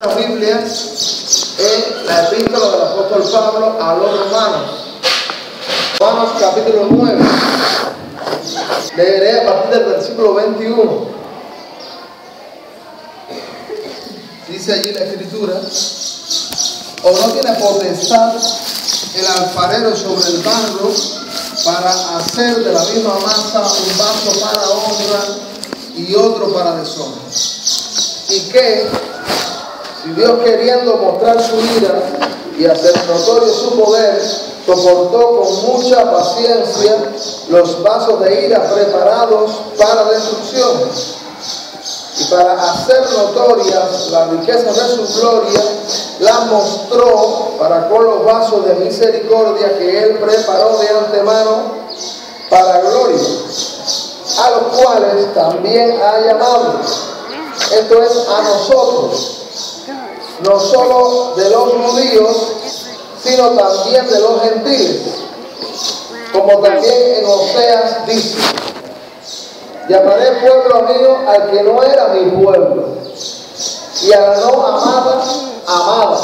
La Biblia en la epístola del apóstol Pablo a los Romanos. Romanos capítulo 9. Leeré a partir del versículo 21. Dice allí la escritura: ¿O no tiene potestad el alfarero sobre el barro para hacer de la misma masa un vaso para honra y otro para deshonra? ¿Y qué? Si Dios, queriendo mostrar su ira y hacer notorio su poder, soportó con mucha paciencia los vasos de ira preparados para destrucción, y para hacer notorias las riquezas de su gloria, las mostró para con los vasos de misericordia que Él preparó de antemano para gloria, a los cuales también ha llamado, esto es, a nosotros, no solo de los judíos, sino también de los gentiles, como también en Oseas dice: llamaré pueblo mío al que no era mi pueblo, y a la no amada, amada.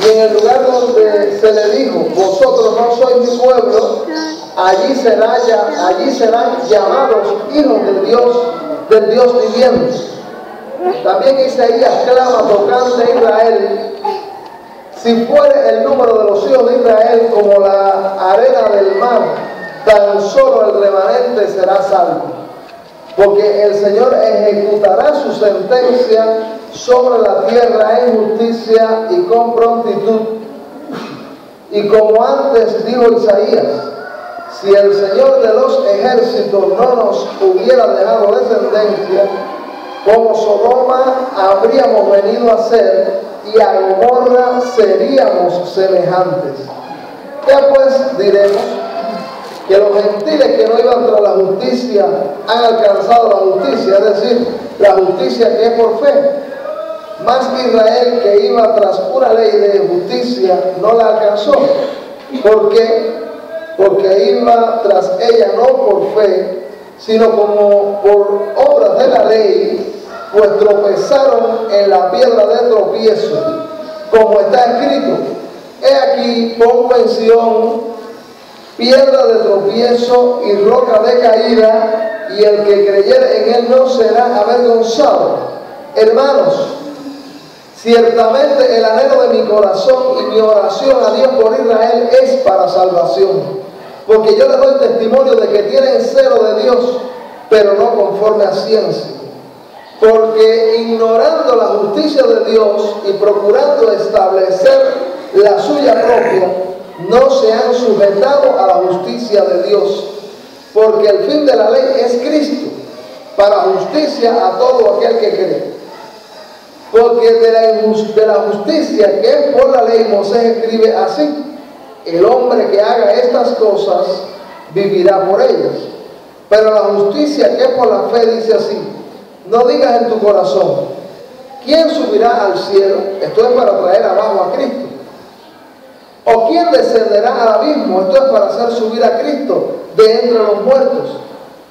Y en el lugar donde se le dijo: vosotros no sois mi pueblo, allí serán llamados hijos del Dios viviente. También Isaías clama tocante a Israel: si fuere el número de los hijos de Israel como la arena del mar, tan solo el remanente será salvo. Porque el Señor ejecutará su sentencia sobre la tierra en justicia y con prontitud. Y como antes dijo Isaías: si el Señor de los ejércitos no nos hubiera dejado descendencia, como Sodoma habríamos venido a ser, y a Gomorra seríamos semejantes. ¿Qué pues diremos? Que los gentiles que no iban tras la justicia han alcanzado la justicia, es decir, la justicia que es por fe. Más que Israel, que iba tras una ley de justicia, no la alcanzó. ¿Por qué? Porque iba tras ella no por fe, sino como por obras de la ley, pues tropezaron en la piedra de tropiezo, como está escrito: he aquí pongo en Sión piedra de tropiezo y roca de caída, y el que creyere en él no será avergonzado. Hermanos, ciertamente el anhelo de mi corazón y mi oración a Dios por Israel es para salvación, porque yo les doy testimonio de que tienen celo de Dios, pero no conforme a ciencia. Porque ignorando la justicia de Dios y procurando establecer la suya propia, no se han sujetado a la justicia de Dios. Porque el fin de la ley es Cristo, para justicia a todo aquel que cree. Porque de la justicia que es por la ley, Moisés escribe así: el hombre que haga estas cosas vivirá por ellas. Pero la justicia que es por la fe dice así: no digas en tu corazón: ¿quién subirá al cielo? Esto es para traer abajo a Cristo. ¿O quién descenderá al abismo? Esto es para hacer subir a Cristo de entre los muertos.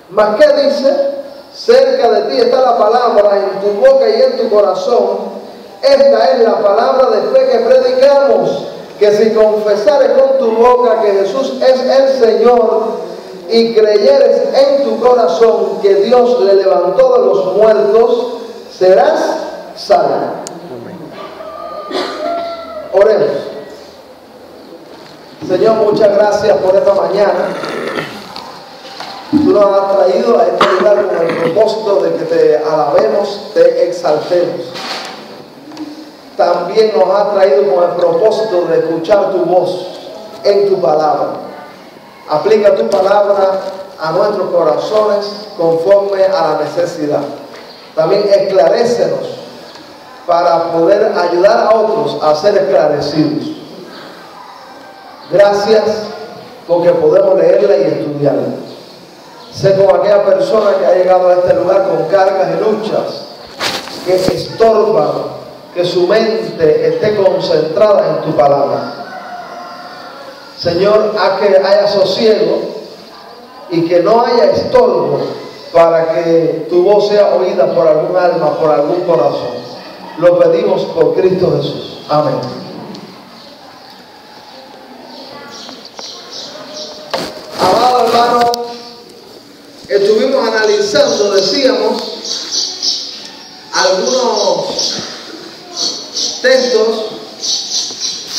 ¿Mas qué dice? Cerca de ti está la palabra, en tu boca y en tu corazón. Esta es la palabra de fe que predicamos: que si confesares con tu boca que Jesús es el Señor, y creyeres en tu corazón que Dios le levantó de los muertos, serás salvo. Oremos. Señor, muchas gracias por esta mañana. Tú nos has traído a este lugar con el propósito de que te alabemos, te exaltemos. También nos has traído con el propósito de escuchar tu voz en tu palabra. Aplica tu palabra a nuestros corazones conforme a la necesidad. También esclarécenos para poder ayudar a otros a ser esclarecidos. Gracias porque podemos leerla y estudiarla. Sé con aquella persona que ha llegado a este lugar con cargas y luchas que estorban que su mente esté concentrada en tu palabra. Señor, haz que haya sosiego y que no haya estorbo para que tu voz sea oída por algún alma, por algún corazón. Lo pedimos por Cristo Jesús. Amén. Amado hermano, estuvimos analizando, decíamos, algunos textos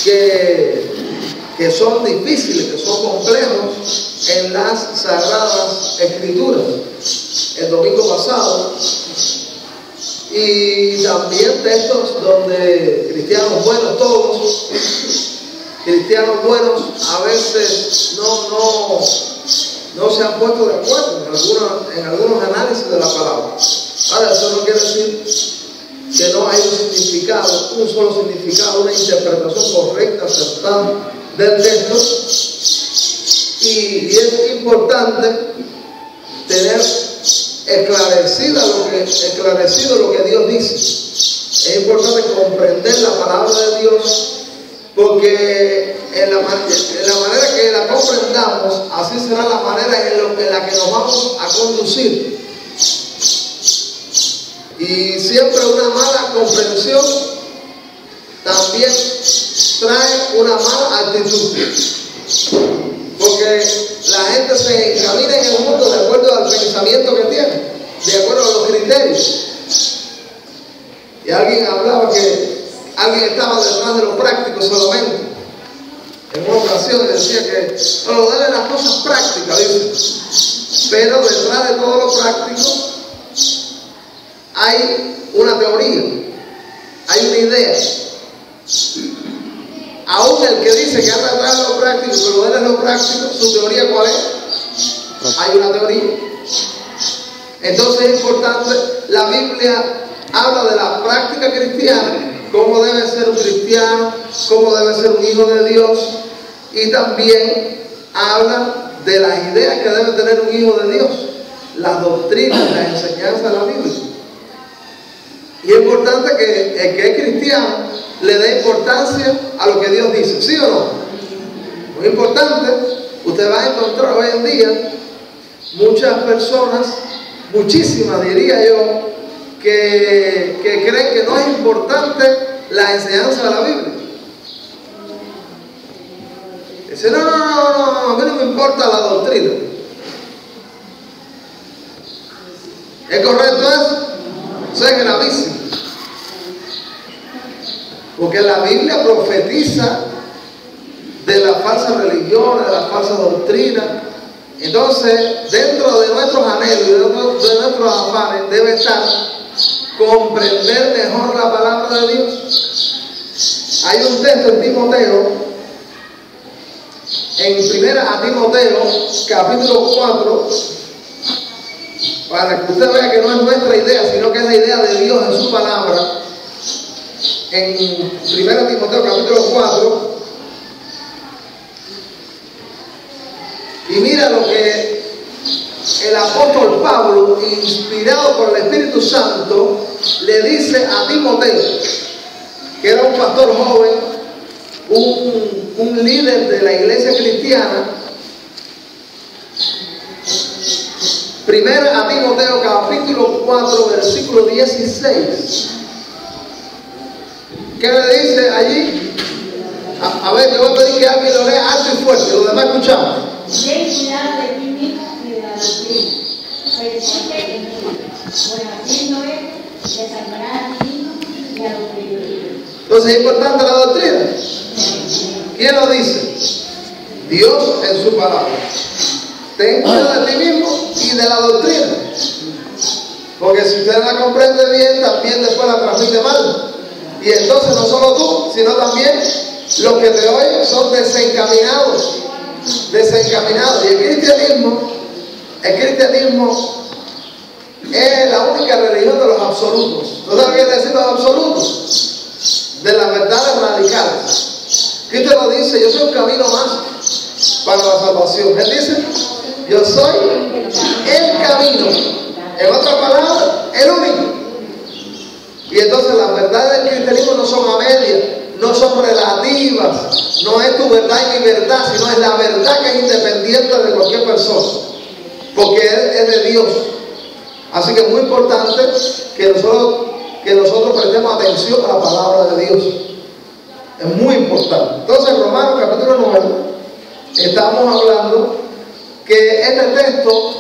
que son difíciles, que son complejos en las Sagradas Escrituras. El domingo pasado, y también textos donde cristianos buenos, todos cristianos buenos, a veces no se han puesto de acuerdo en algunos análisis de la palabra. Ahora, eso no quiere decir que no hay un significado, un solo significado, una interpretación correcta, acertada del texto, y es importante tener esclarecido lo que Dios dice. Es importante comprender la palabra de Dios, porque en la manera que la comprendamos, así será la manera en la que nos vamos a conducir. Y siempre una mala comprensión también trae una mala actitud, porque la gente se encamina en el mundo de acuerdo al pensamiento que tiene, de acuerdo a los criterios. Y alguien hablaba que alguien estaba detrás de lo práctico solamente. En una ocasión decía que solo dale las cosas prácticas, dice. Pero detrás de todo lo práctico hay una teoría, hay una idea. Aún el que dice que anda detrás de lo práctico, que lo dale lo práctico, su teoría ¿cuál es? Hay una teoría. Entonces es importante, la Biblia habla de la práctica cristiana, cómo debe ser un cristiano, cómo debe ser un hijo de Dios, y también habla de las ideas que debe tener un hijo de Dios, las doctrinas, las enseñanzas de la Biblia. Y es importante que el que es cristiano le dé importancia a lo que Dios dice, ¿sí o no? Muy importante. Usted va a encontrar hoy en día muchas personas, muchísimas diría yo, que creen que no es importante la enseñanza de la Biblia. Dice, no, a mí no me importa la doctrina. ¿Es correcto eso? Eso es gravísimo. Porque la Biblia profetiza de la falsa religión, de la falsa doctrina. Entonces, dentro de nuestros anhelos y de nuestros afanes debe estar comprender mejor la palabra de Dios. Hay un texto en Timoteo, en primera a Timoteo, capítulo 4, para que usted vea que no es nuestra idea, sino que es la idea de Dios en su palabra. En 1 Timoteo capítulo 4, y mira lo que el apóstol Pablo, inspirado por el Espíritu Santo, le dice a Timoteo, que era un pastor joven, un líder de la iglesia cristiana. 1 Timoteo capítulo 4 versículo 16. ¿Qué le dice allí? A ver, yo voy a pedir que alguien lo lea alto y fuerte, los demás escuchamos. Ten cuidado de ti mismo y de la doctrina. Persiste en ella, pues haciendo esto, te salvarás a ti mismo y a los que yo digo. Entonces es importante la doctrina. ¿Quién lo dice? Dios en su palabra. Ten cuidado de ti mismo y de la doctrina. Porque si usted la comprende bien, también después la transmite mal. Y entonces no solo tú, sino también los que te oyen son desencaminados. Y el cristianismo es la única religión de los absolutos. ¿No saben qué quiere decir los absolutos? De las verdades radicales. Cristo lo dice, yo soy un camino más para la salvación. Él dice, yo soy el camino. En otras palabras, el único. Y entonces las verdades del cristianismo no son a medias, no son relativas, no es tu verdad y mi verdad, sino es la verdad que es independiente de cualquier persona, porque es de Dios. Así que es muy importante que nosotros que nosotros prestemos atención a la palabra de Dios. Es muy importante. Entonces, Romanos capítulo 9, estamos hablando que este texto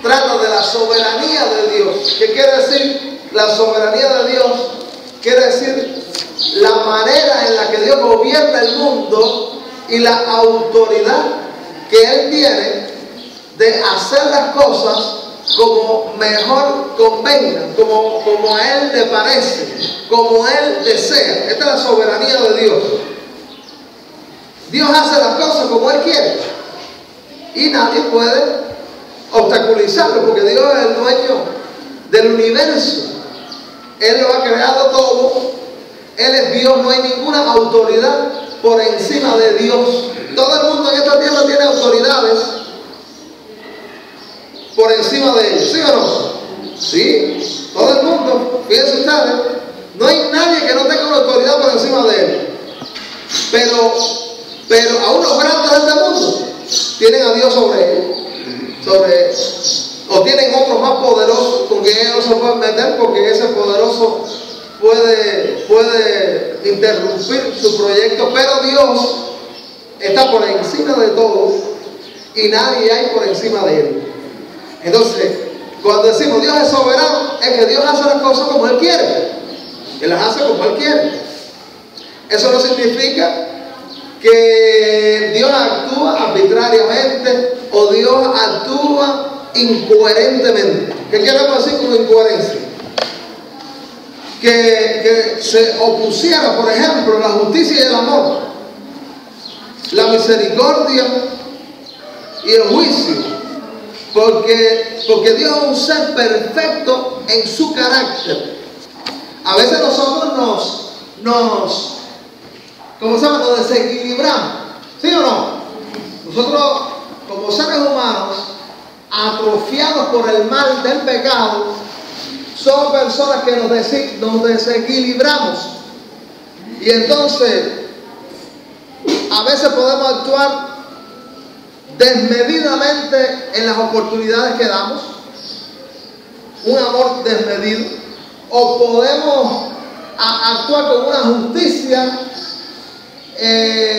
trata de la soberanía de Dios. ¿Qué quiere decir la soberanía de Dios? Quiere decir la manera en la que Dios gobierna el mundo y la autoridad que Él tiene de hacer las cosas como mejor convenga, como a Él le parece, como Él desea. Esta es la soberanía de Dios. Dios hace las cosas como Él quiere y nadie puede obstaculizarlo, porque Dios es el dueño del universo. Él lo ha creado todo. Él es Dios, no hay ninguna autoridad por encima de Dios. Todo el mundo en esta tierra tiene autoridades por encima de ellos, ¿sí o no? Sí, todo el mundo, fíjense ustedes, no hay nadie que no tenga una autoridad por encima de él. Pero aún los grandes de este mundo tienen a Dios sobre él, o tienen otros más poderosos con que ellos no se pueden meter, porque ese poderoso puede interrumpir su proyecto, pero Dios está por encima de todos y nadie hay por encima de Él. Entonces, cuando decimos Dios es soberano, es que Dios hace las cosas como Él quiere. Él las hace como Él quiere. Eso no significa que Dios actúa arbitrariamente o Dios actúa incoherentemente. ¿Qué queremos decir con incoherencia? Que se opusiera, por ejemplo, la justicia y el amor, la misericordia y el juicio, porque Dios es un ser perfecto en su carácter. A veces nosotros nos desequilibramos, ¿sí o no? Nosotros, como seres humanos, atrofiados por el mal del pecado, somos personas que nos desequilibramos. Y entonces, a veces podemos actuar desmedidamente en las oportunidades que damos, un amor desmedido, o podemos actuar con una justicia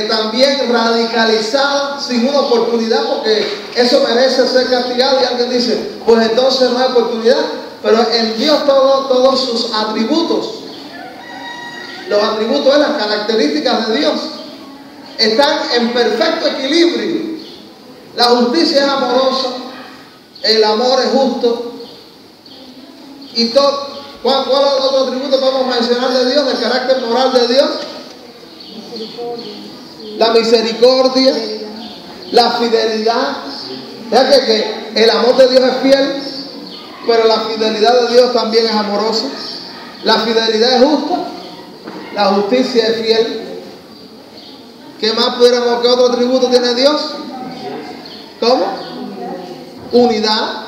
también radicalizada, sin una oportunidad, porque eso merece ser castigado, y alguien dice, pues entonces no hay oportunidad. Pero en Dios todos sus atributos, los atributos de las características de Dios, están en perfecto equilibrio. La justicia es amorosa, el amor es justo, y todo. ¿Cuál otro atributo podemos mencionar de Dios, del carácter moral de Dios? La misericordia, la fidelidad. Ya que el amor de Dios es fiel, pero la fidelidad de Dios también es amorosa. La fidelidad es justa, la justicia es fiel. ¿Qué más pudiéramos, qué otro atributo tiene Dios? ¿Cómo? Unidad,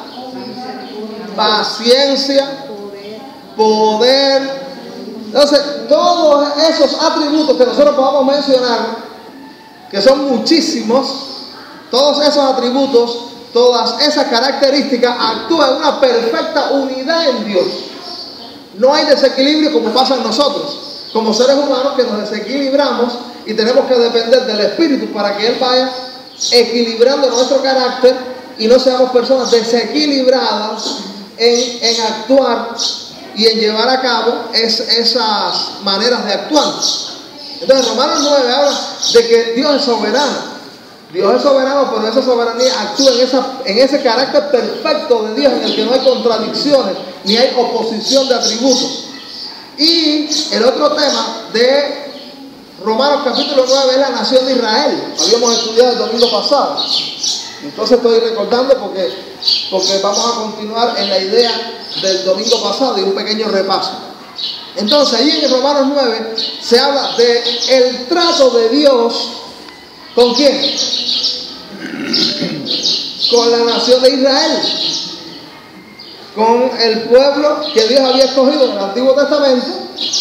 paciencia, poder. Entonces, todos esos atributos que nosotros podamos mencionar, que son muchísimos, todos esos atributos, todas esas características actúan en una perfecta unidad en Dios. No hay desequilibrio como pasa en nosotros, como seres humanos, que nos desequilibramos y tenemos que depender del Espíritu para que Él vaya equilibrando nuestro carácter y no seamos personas desequilibradas en actuar y en llevar a cabo esas maneras de actuar. Entonces Romanos 9 habla de que Dios es soberano. Dios es soberano, pero esa soberanía actúa en ese carácter perfecto de Dios, en el que no hay contradicciones ni hay oposición de atributos. Y el otro tema de Romanos capítulo 9 es la nación de Israel. Habíamos estudiado el domingo pasado. Entonces estoy recordando porque vamos a continuar en la idea del domingo pasado y un pequeño repaso. Entonces, ahí en Romanos 9 se habla de el trato de Dios. ¿Con quién? Con la nación de Israel. Con el pueblo que Dios había escogido en el Antiguo Testamento,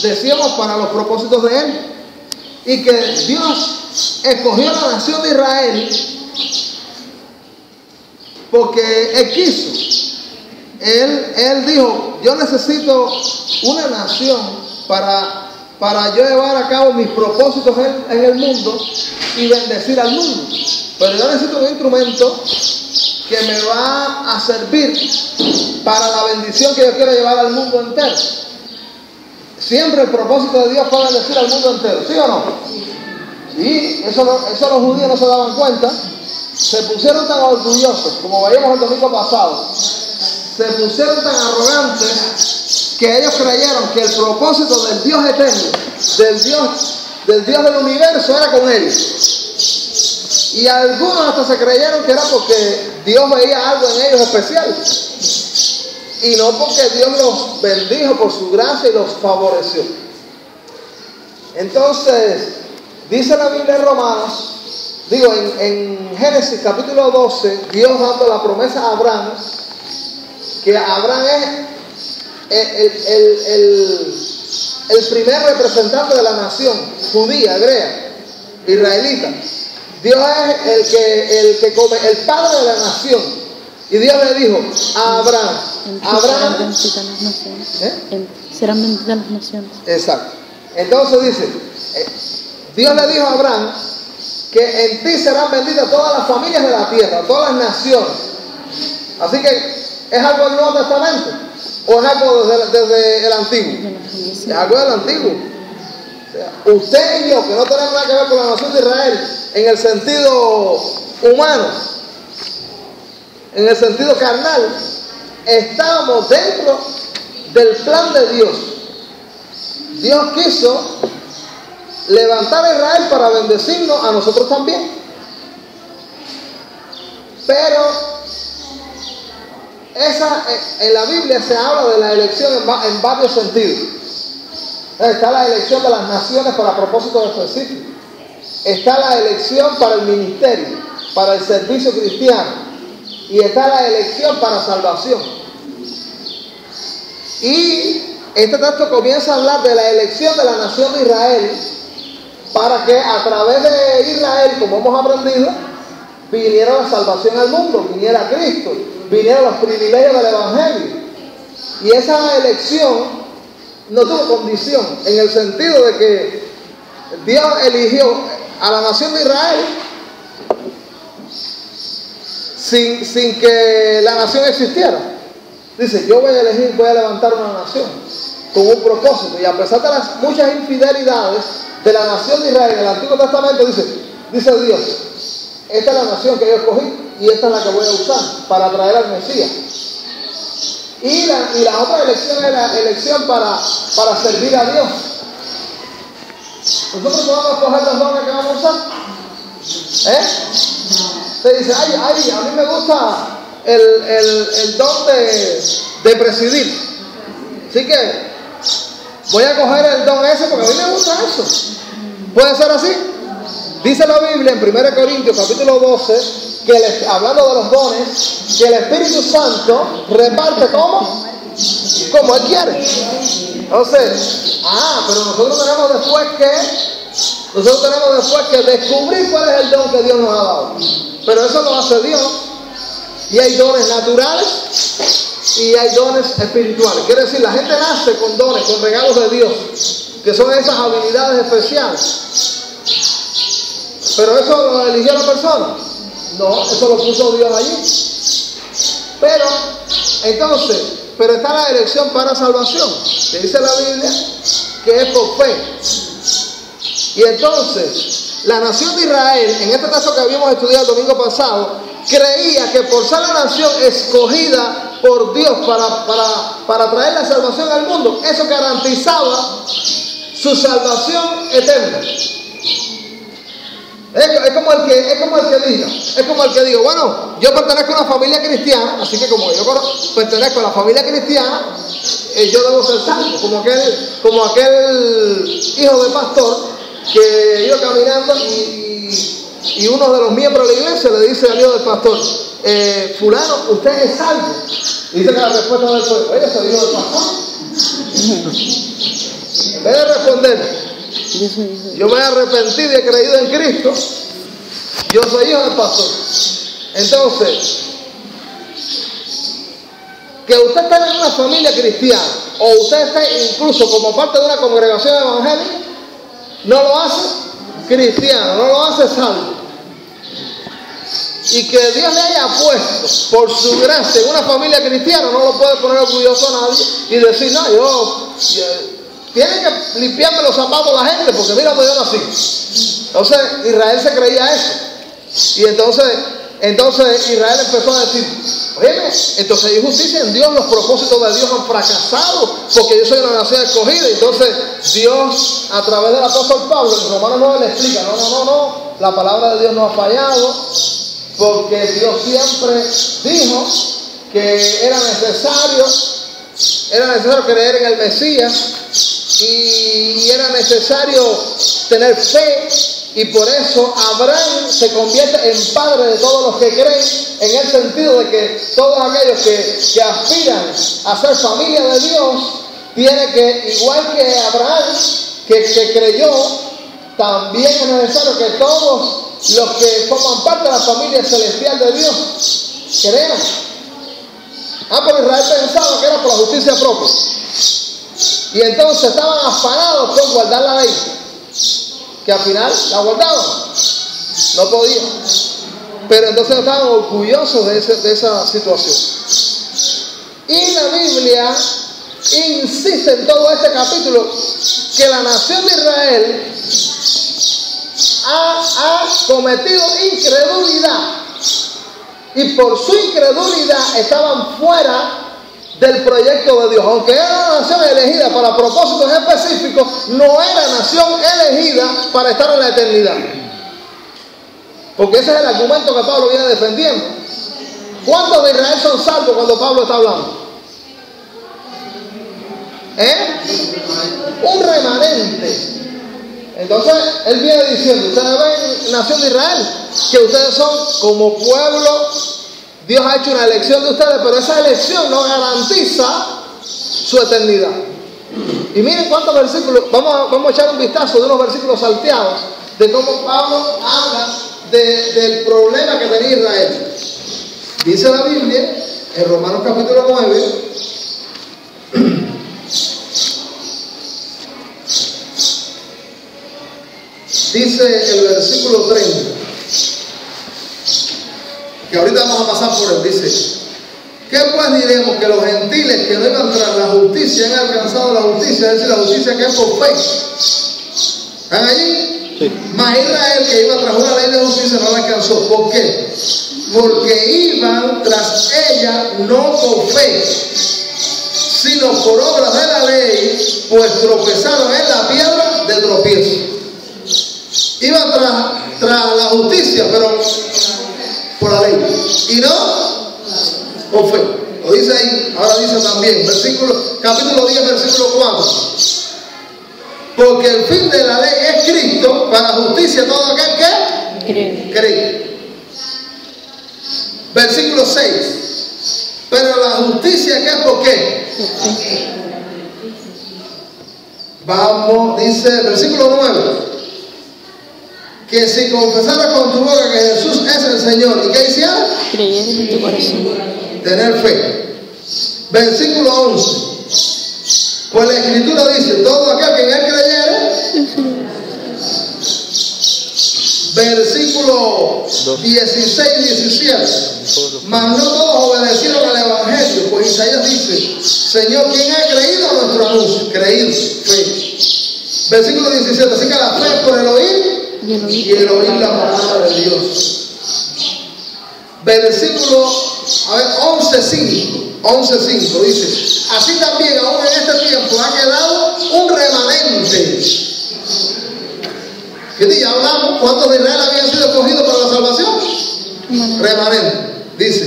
decíamos, para los propósitos de Él. Y que Dios escogió a la nación de Israel porque Él quiso. él dijo, yo necesito una nación para yo llevar a cabo mis propósitos en el mundo y bendecir al mundo. Pero yo necesito un instrumento que me va a servir para la bendición que yo quiero llevar al mundo entero. Siempre el propósito de Dios fue bendecir al mundo entero, ¿sí o no? Y eso los judíos no se daban cuenta. Se pusieron tan orgullosos, como veíamos el domingo pasado, se pusieron tan arrogantes que ellos creyeron que el propósito del Dios eterno, del Dios del universo, era con ellos. Y algunos hasta se creyeron que era porque Dios veía algo en ellos especial, y no porque Dios los bendijo por su gracia y los favoreció. Entonces, dice la Biblia en Romanos, en Génesis capítulo 12, Dios dando la promesa a Abraham, que Abraham es el primer representante de la nación judía, hebrea, israelita. Dios es el padre de la nación. Y Dios le dijo a Abraham, serán benditas las naciones. Exacto. Entonces dice, Dios le dijo a Abraham que en ti serán benditas todas las familias de la tierra, todas las naciones. Así que, ¿es algo del Nuevo Testamento? ¿O es algo desde el Antiguo? Es algo del Antiguo. O sea, usted y yo, que no tenemos nada que ver con la nación de Israel en el sentido humano, en el sentido carnal, estamos dentro del plan de Dios. Dios quiso levantar a Israel para bendecirnos a nosotros también. Pero en la Biblia se habla de la elección en varios sentidos. Está la elección de las naciones para propósitos específicos. Está la elección para el ministerio, para el servicio cristiano. Y está la elección para salvación. Y este texto comienza a hablar de la elección de la nación de Israel, para que a través de Israel, como hemos aprendido, viniera la salvación al mundo, viniera Cristo, vinieran los privilegios del Evangelio. Y esa elección no tuvo condición, en el sentido de que Dios eligió a la nación de Israel sin que la nación existiera. Dice, yo voy a levantar una nación con un propósito. Y a pesar de las muchas infidelidades de la nación de Israel en el Antiguo Testamento, dice Dios, esta es la nación que yo escogí y esta es la que voy a usar para traer al Mesías. Y la otra elección es la elección para servir a Dios. Nosotros podemos escoger los dones que vamos a usar. Usted dice, a mí me gusta el don de presidir. Así que voy a coger el don ese porque a mí me gusta eso. ¿Puede ser así? Dice la Biblia en 1 Corintios capítulo 12, que hablando de los dones, que el Espíritu Santo reparte como Él quiere. Entonces, pero nosotros tenemos después que descubrir cuál es el don que Dios nos ha dado. Pero eso lo hace Dios. Y hay dones naturales y hay dones espirituales. Quiere decir, la gente nace con dones, con regalos de Dios, que son esas habilidades especiales. Pero eso lo eligió la persona. No, eso lo puso Dios allí. Pero está la elección para salvación, que dice la Biblia que es por fe. Y entonces, la nación de Israel, en este caso que habíamos estudiado el domingo pasado, creía que por ser la nación escogida por Dios para traer la salvación al mundo, eso garantizaba su salvación eterna. Es como el que diga, bueno, yo pertenezco a una familia cristiana, así que como yo pertenezco a la familia cristiana, yo debo ser salvo, como aquel hijo de pastor que iba caminando y uno de los miembros de la iglesia le dice al hijo del pastor, fulano, usted es salvo. Y dice que la respuesta del fue, oye, soy hijo del pastor. En vez de responder, yo me he arrepentido y he creído en Cristo, yo soy hijo del pastor. Entonces, que usted esté en una familia cristiana o usted esté incluso como parte de una congregación evangélica, no lo hace cristiano, no lo hace salvo. Y que Dios le haya puesto por su gracia en una familia cristiana, no lo puede poner orgulloso a nadie y decir, no, yo tiene que limpiarme los zapatos la gente porque mira donde yo nací. Entonces Israel se creía eso. Y entonces Israel empezó a decir, oye, entonces hay justicia en Dios, los propósitos de Dios han fracasado porque yo soy una nación escogida. Entonces Dios, a través del apóstol Pablo, en Romanos 9 le explica, no, la palabra de Dios no ha fallado, porque Dios siempre dijo que era necesario creer en el Mesías y era necesario tener fe. Y por eso Abraham se convierte en padre de todos los que creen, en el sentido de que todos aquellos que aspiran a ser familia de Dios, tiene que, igual que Abraham, que creyó, también es necesario que todos los que forman parte de la familia celestial de Dios crean. Pero Israel pensaba que era por la justicia propia. Y entonces estaban afanados por guardar la ley, que al final la guardaban, no podían, pero entonces estaban orgullosos de esa situación. Y la Biblia insiste en todo este capítulo que la nación de Israel ha cometido incredulidad, y por su incredulidad estaban fuera del proyecto de Dios. Aunque era una nación elegida para propósitos específicos, no era nación elegida para estar en la eternidad. Porque ese es el argumento que Pablo viene defendiendo. ¿Cuántos de Israel son salvos cuando Pablo está hablando? Un remanente. Entonces él viene diciendo, ustedes ven, nación de Israel, que ustedes son como pueblo. Dios ha hecho una elección de ustedes, pero esa elección no garantiza su eternidad. Y miren cuántos versículos, vamos a echar un vistazo de unos versículos salteados de cómo Pablo habla del problema que tenía Israel. Dice la Biblia en Romanos capítulo 9, dice el versículo 30, que ahorita vamos a pasar por él. Dice, ¿qué pues diremos? Que los gentiles que no iban tras la justicia han alcanzado la justicia, es decir, la justicia que es por fe. ¿Están allí? Sí. Mas Israel, que iba tras una ley de justicia, no la alcanzó. ¿Por qué? Porque iban tras ella no por fe, sino por obras de la ley, pues tropezaron en la piedra de tropiezo. Iban tras la justicia, pero por la ley, y no por fe. Lo dice ahí, ahora dice también, capítulo 10, versículo 4. Porque el fin de la ley es Cristo para justicia a todo aquel que cree. Versículo 6. Pero la justicia que es por qué. Vamos, dice el versículo 9. Que si confesaras con tu boca que Jesús es el Señor, ¿y qué hicieras? Creer en tu corazón. Tener fe. Versículo 11. Pues la Escritura dice, todo aquel que en él creyere. Versículo 16 y 17. Mas no todos obedecieron al Evangelio, pues Isaías dice, Señor, ¿quién ha creído a nuestro anuncio? Creído, fe. Versículo 17. Así que la fe es por el oír y el oír la palabra de Dios. Versículo 11:5 dice, así también aún en este tiempo ha quedado un remanente. Fíjate, ya hablamos cuántos de Israel habían sido escogidos para la salvación. Remanente, dice,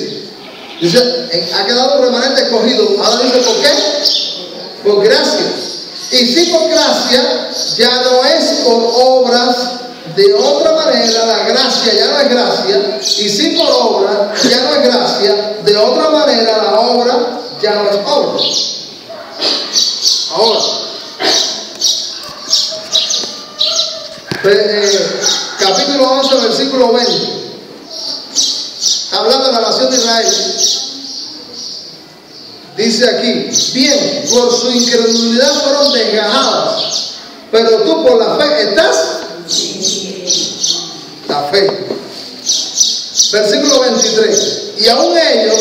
ha quedado un remanente escogido. Ahora dice, ¿por qué? Por gracia. Y si por gracia, ya no es por obras. De otra manera, la gracia ya no es gracia, y si por obra ya no es gracia, de otra manera la obra ya no es obra. Ahora, capítulo 11, versículo 20, hablando de la nación de Israel, Dice aquí, bien, por su incredulidad fueron desgajadas, pero tú por la fe estás. La fe. Versículo 23. Y aún ellos,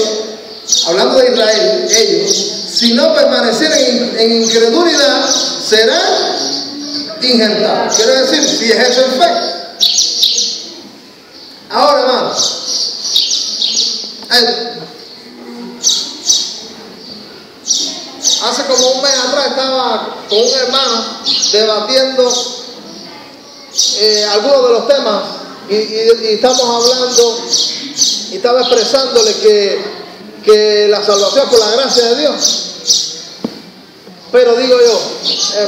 hablando de Israel, ellos, si no permanecieren en incredulidad, serán injertados. Quiere decir, si ejercen fe. Ahora, hermanos, hace como un mes atrás estaba con un hermano debatiendo algunos de los temas y estamos hablando y estaba expresándole que la salvación es por la gracia de Dios. Pero digo yo,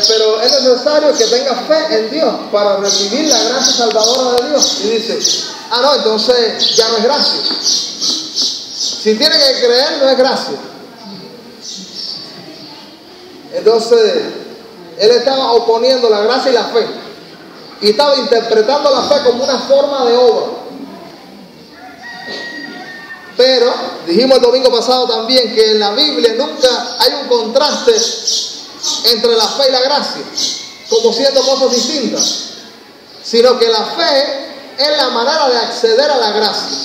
pero es necesario que tenga fe en Dios para recibir la gracia salvadora de Dios. Y dice, no, entonces ya no es gracia. Si tiene que creer, no es gracia. Entonces, él estaba oponiendo la gracia y la fe. Y estaba interpretando la fe como una forma de obra. Pero, dijimos el domingo pasado también que en la Biblia nunca hay un contraste entre la fe y la gracia, como siendo cosas distintas. Sino que la fe es la manera de acceder a la gracia.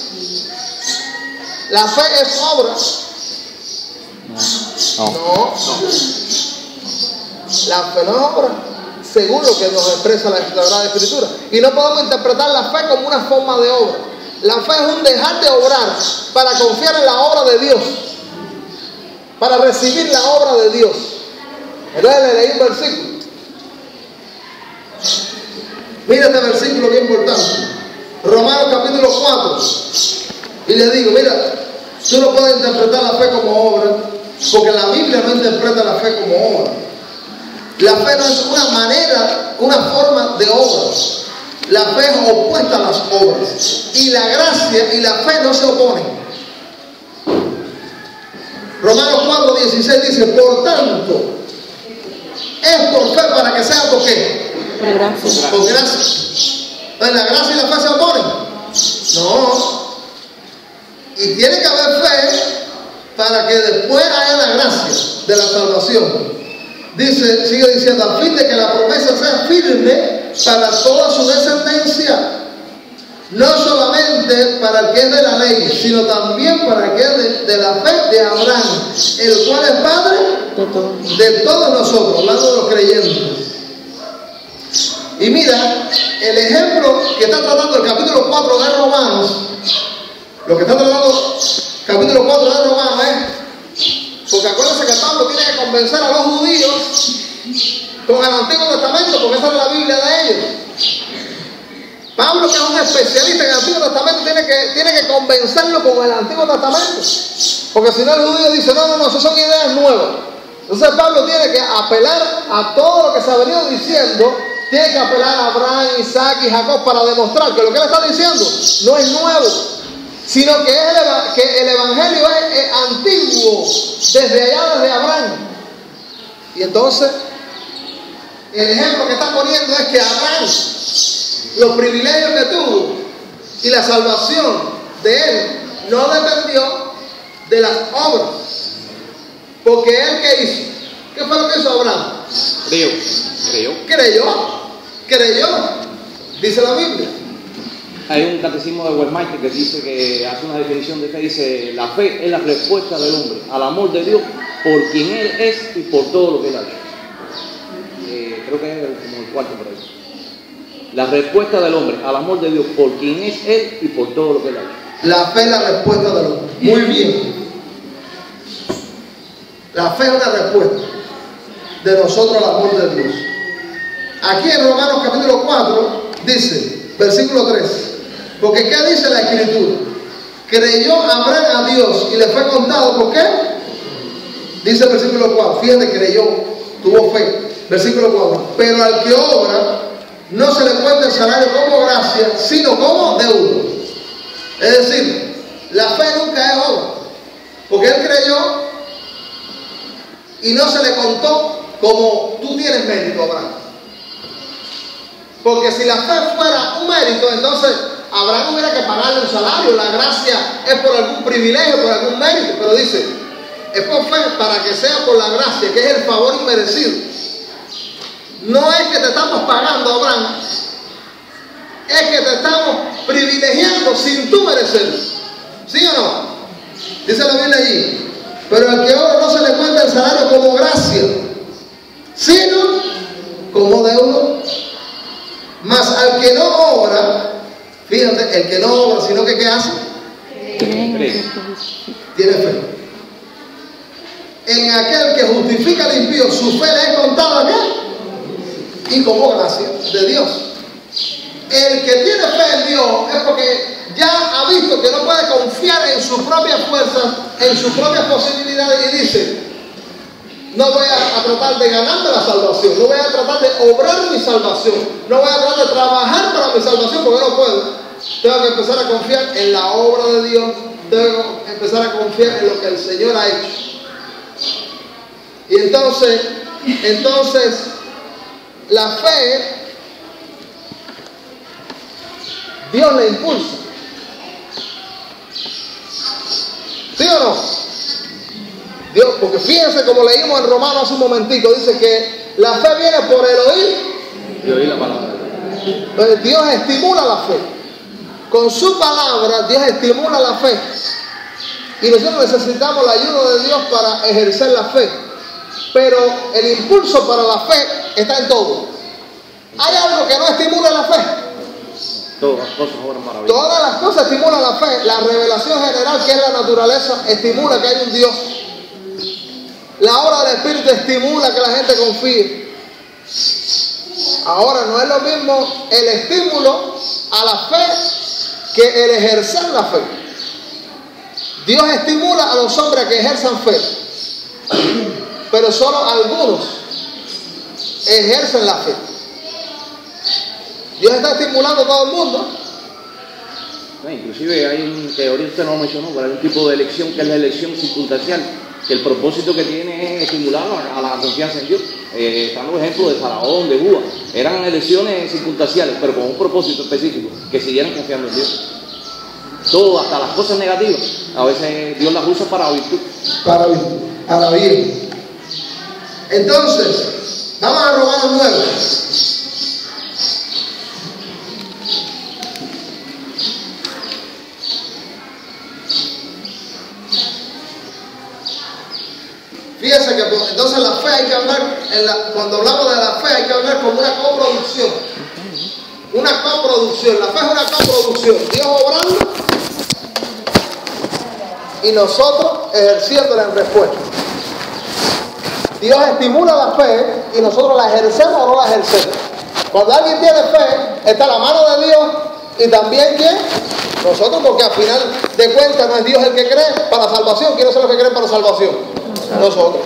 La fe es obra. No. La fe no es obra, según lo que nos expresa la Sagrada Escritura. Y no podemos interpretar la fe como una forma de obra. La fe es un dejar de obrar para confiar en la obra de Dios, para recibir la obra de Dios. Entonces le leí un versículo. Mira este versículo bien importante. Romanos capítulo 4. Y le digo, mira, tú no puedes interpretar la fe como obra, porque la Biblia no interpreta la fe como obra. La fe no es una manera, una forma de obra. La fe es opuesta a las obras. Y la gracia y la fe no se oponen. Romanos 4:16 dice, por tanto, es por fe para que sea por qué. Por gracia. Por gracia. Entonces, ¿la gracia y la fe se oponen? No. Y tiene que haber fe para que después haya la gracia de la salvación. Dice, sigue diciendo, a fin de que la promesa sea firme para toda su descendencia, no solamente para el que es de la ley, sino también para el que es de la fe de Abraham, el cual es padre de todos nosotros, hablando de los creyentes. Y mira, el ejemplo que está tratando el capítulo 4 de Romanos, lo que está tratando el capítulo 4 de Romanos es, porque acuérdense que Pablo tiene que convencer a los judíos con el Antiguo Testamento, porque esa es la Biblia de ellos. Pablo, que es un especialista en el Antiguo Testamento, tiene que convencerlo con el Antiguo Testamento, porque si no el judío dice, no, esas son ideas nuevas. Entonces Pablo tiene que apelar a todo lo que se ha venido diciendo, tiene que apelar a Abraham, Isaac y Jacob para demostrar que lo que él está diciendo no es nuevo, sino que el Evangelio es antiguo, desde allá, desde Abraham. Y entonces, el ejemplo que está poniendo es que Abraham, los privilegios que tuvo y la salvación de él, no dependió de las obras. Porque él, ¿qué hizo? ¿Qué fue lo que hizo Abraham? Creyó, dice la Biblia. Hay un catecismo de Westminster que dice, que hace una definición de fe, dice, la fe es la respuesta del hombre al amor de Dios por quien Él es y por todo lo que Él ha hecho. Creo que es como el cuarto por ahí. La respuesta del hombre al amor de Dios por quien es Él y por todo lo que Él ha hecho. La fe es la respuesta del hombre. Muy bien. La fe es una respuesta de nosotros al amor de Dios. Aquí en Romanos capítulo 4 dice, versículo 3, porque ¿qué dice la Escritura? Creyó Abraham a Dios y le fue contado, ¿por qué? Dice el versículo 4, fíjate, creyó, tuvo fe. Versículo 4, pero al que obra no se le cuenta el salario como gracia, sino como deuda. Es decir, la fe nunca es obra, porque él creyó y no se le contó como tú tienes mérito, Abraham. Porque si la fe fuera un mérito, entonces Abraham hubiera que pagarle un salario. La gracia es por algún privilegio, por algún mérito. Pero dice, es por fe para que sea por la gracia, que es el favor inmerecido. No es que te estamos pagando, Abraham, es que te estamos privilegiando sin tú merecerlo. ¿Sí o no? Dice la Biblia allí, pero al que obra no se le cuenta el salario como gracia, sino como deuda. Mas al que no obra, fíjate, el que no obra, sino que ¿qué hace? Tiene fe. En aquel que justifica al impío, su fe le es contada ¿qué? Y como gracia de Dios. El que tiene fe en Dios es porque ya ha visto que no puede confiar en sus propias fuerzas, en sus propias posibilidades, y dice: no voy a tratar de ganarme la salvación, no voy a tratar de obrar mi salvación, no voy a tratar de trabajar para mi salvación porque no puedo. Tengo que empezar a confiar en la obra de Dios, tengo que empezar a confiar en lo que el Señor ha hecho. Y entonces la fe, Dios le impulsa. ¿Sí o no? Dios, porque fíjense como leímos en Romanos hace un momentico, dice que la fe viene por el oír y oír la palabra. Entonces Dios estimula la fe. Con su palabra Dios estimula la fe. Y nosotros necesitamos la ayuda de Dios para ejercer la fe. Pero el impulso para la fe está en todo. ¿Hay algo que no estimula la fe? Todas las cosas obran maravillosas. Todas las cosas estimulan la fe. La revelación general, que es la naturaleza, estimula que hay un Dios. La obra del Espíritu estimula que la gente confíe. Ahora, no es lo mismo el estímulo a la fe que el ejercer la fe. Dios estimula a los hombres a que ejerzan fe, pero solo algunos ejercen la fe. Dios está estimulando a todo el mundo. Inclusive hay un teoría, usted no lo mencionó, pero hay un tipo de elección que es la elección circunstancial, que el propósito que tiene es estimular a la confianza en Dios. Están los ejemplos de Faraón, de Búa, eran elecciones circunstanciales, pero con un propósito específico, que siguieran confiando en Dios. Todo, hasta las cosas negativas, a veces Dios las usa para virtud. Para bien. Entonces, vamos a Romanos 9. Fíjense que entonces la fe hay que hablar, cuando hablamos de la fe hay que hablar como una coproducción. Una coproducción, la fe es una coproducción. Dios obrando y nosotros ejerciéndola en respuesta. Dios estimula la fe y nosotros la ejercemos o no la ejercemos. Cuando alguien tiene fe, está la mano de Dios y también ¿quién? Nosotros, porque al final de cuentas no es Dios el que cree para salvación. ¿Quiénes son los que creen para salvación? Nosotros.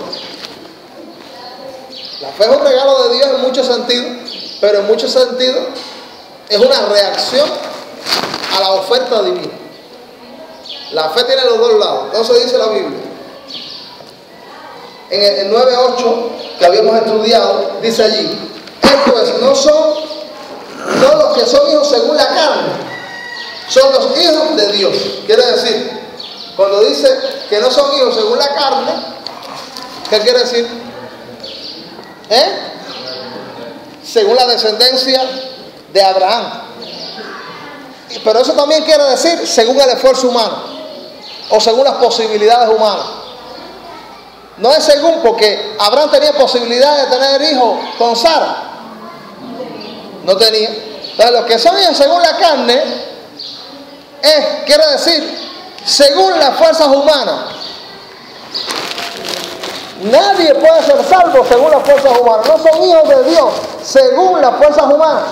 La fe es un regalo de Dios en muchos sentidos, pero en muchos sentidos es una reacción a la oferta divina. La fe tiene los dos lados. Entonces dice la Biblia en el 9:8 que habíamos estudiado, dice allí: esto es, no los que son hijos según la carne, son los hijos de Dios. Quiere decir, cuando dice que no son hijos según la carne, ¿qué quiere decir? Según la descendencia de Abraham. Pero eso también quiere decir según el esfuerzo humano o según las posibilidades humanas. No es según, porque Abraham tenía posibilidad de tener hijos con Sara. No tenía. Entonces los que son hijos según la carne quiere decir según las fuerzas humanas. Nadie puede ser salvo según las fuerzas humanas. No son hijos de Dios según las fuerzas humanas.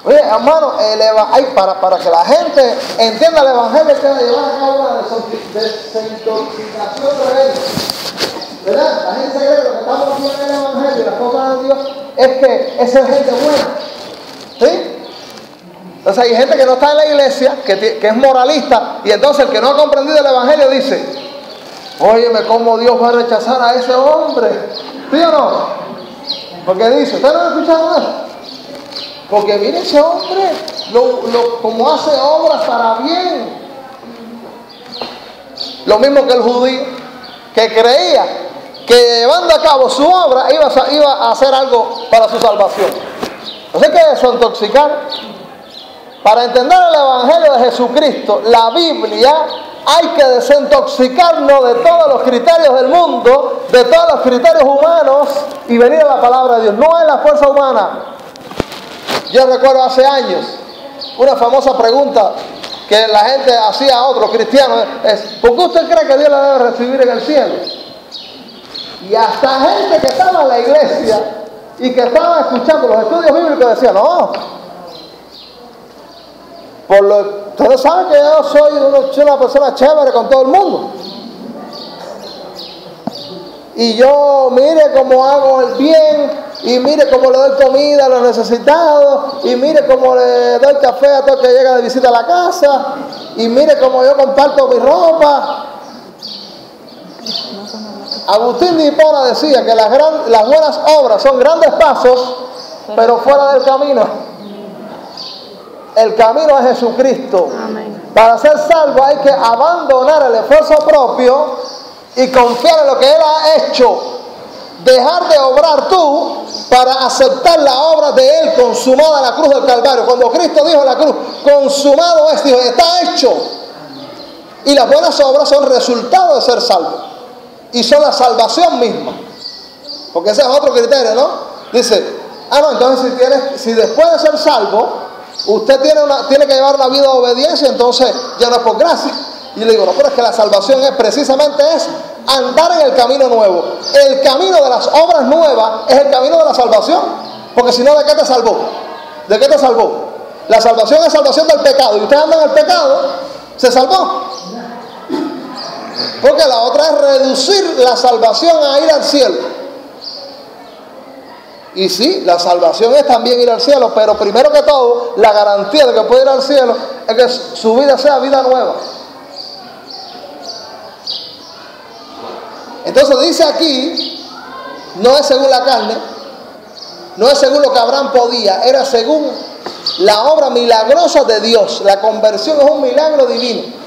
Oye, hermano, para que la gente entienda el evangelio, que llevar a cabo una desintoxicación rebelde. ¿Verdad? La gente se cree que lo que estamos haciendo en el evangelio y las cosas de Dios es que esa es gente buena. ¿Sí? Entonces hay gente que no está en la iglesia, que es moralista, y entonces el que no ha comprendido el evangelio dice: óyeme, ¿cómo Dios va a rechazar a ese hombre? ¿Sí o no? Porque dice, ¿ustedes no han escuchado eso? Porque mire ese hombre, como hace obras para bien. Lo mismo que el judío. que creía que llevando a cabo su obra iba a hacer algo para su salvación. No sé qué es eso, intoxicar. Para entender el Evangelio de Jesucristo, la Biblia, hay que desintoxicarnos de todos los criterios del mundo, de todos los criterios humanos y venir a la palabra de Dios. No es la fuerza humana. Yo recuerdo hace años una famosa pregunta que la gente hacía a otros cristianos es: ¿por qué usted cree que Dios la debe recibir en el cielo? Y hasta gente que estaba en la iglesia y que estaba escuchando los estudios bíblicos decía: no, ustedes saben que yo soy una persona chévere con todo el mundo, y yo mire cómo hago el bien, y mire cómo le doy comida a los necesitados, y mire cómo le doy café a todo el que llega de visita a la casa, y mire cómo yo comparto mi ropa. Agustín de Hipona decía que las buenas obras son grandes pasos, pero fuera del camino. El camino es Jesucristo. Amén. Para ser salvo hay que abandonar el esfuerzo propio y confiar en lo que Él ha hecho. Dejar de obrar tú para aceptar la obra de Él consumada en la cruz del Calvario. Cuando Cristo dijo en la cruz: consumado es, dijo, está hecho. Y las buenas obras son resultado de ser salvo. Y son la salvación misma. Porque ese es otro criterio, ¿no? Dice: no, entonces si después de ser salvo usted tiene que llevar una vida de obediencia, entonces ya no es por gracia. Y le digo: no, pero es que la salvación precisamente es andar en el camino nuevo. El camino de las obras nuevas es el camino de la salvación. Porque si no, ¿de qué te salvó? ¿De qué te salvó? La salvación es salvación del pecado. Y usted anda en el pecado, ¿se salvó? Porque la otra es reducir la salvación a ir al cielo. Y sí, la salvación es también ir al cielo, pero primero que todo, la garantía de que puede ir al cielo es que su vida sea vida nueva. Entonces dice aquí, no es según la carne, no es según lo que Abraham podía, era según la obra milagrosa de Dios. La conversión es un milagro divino.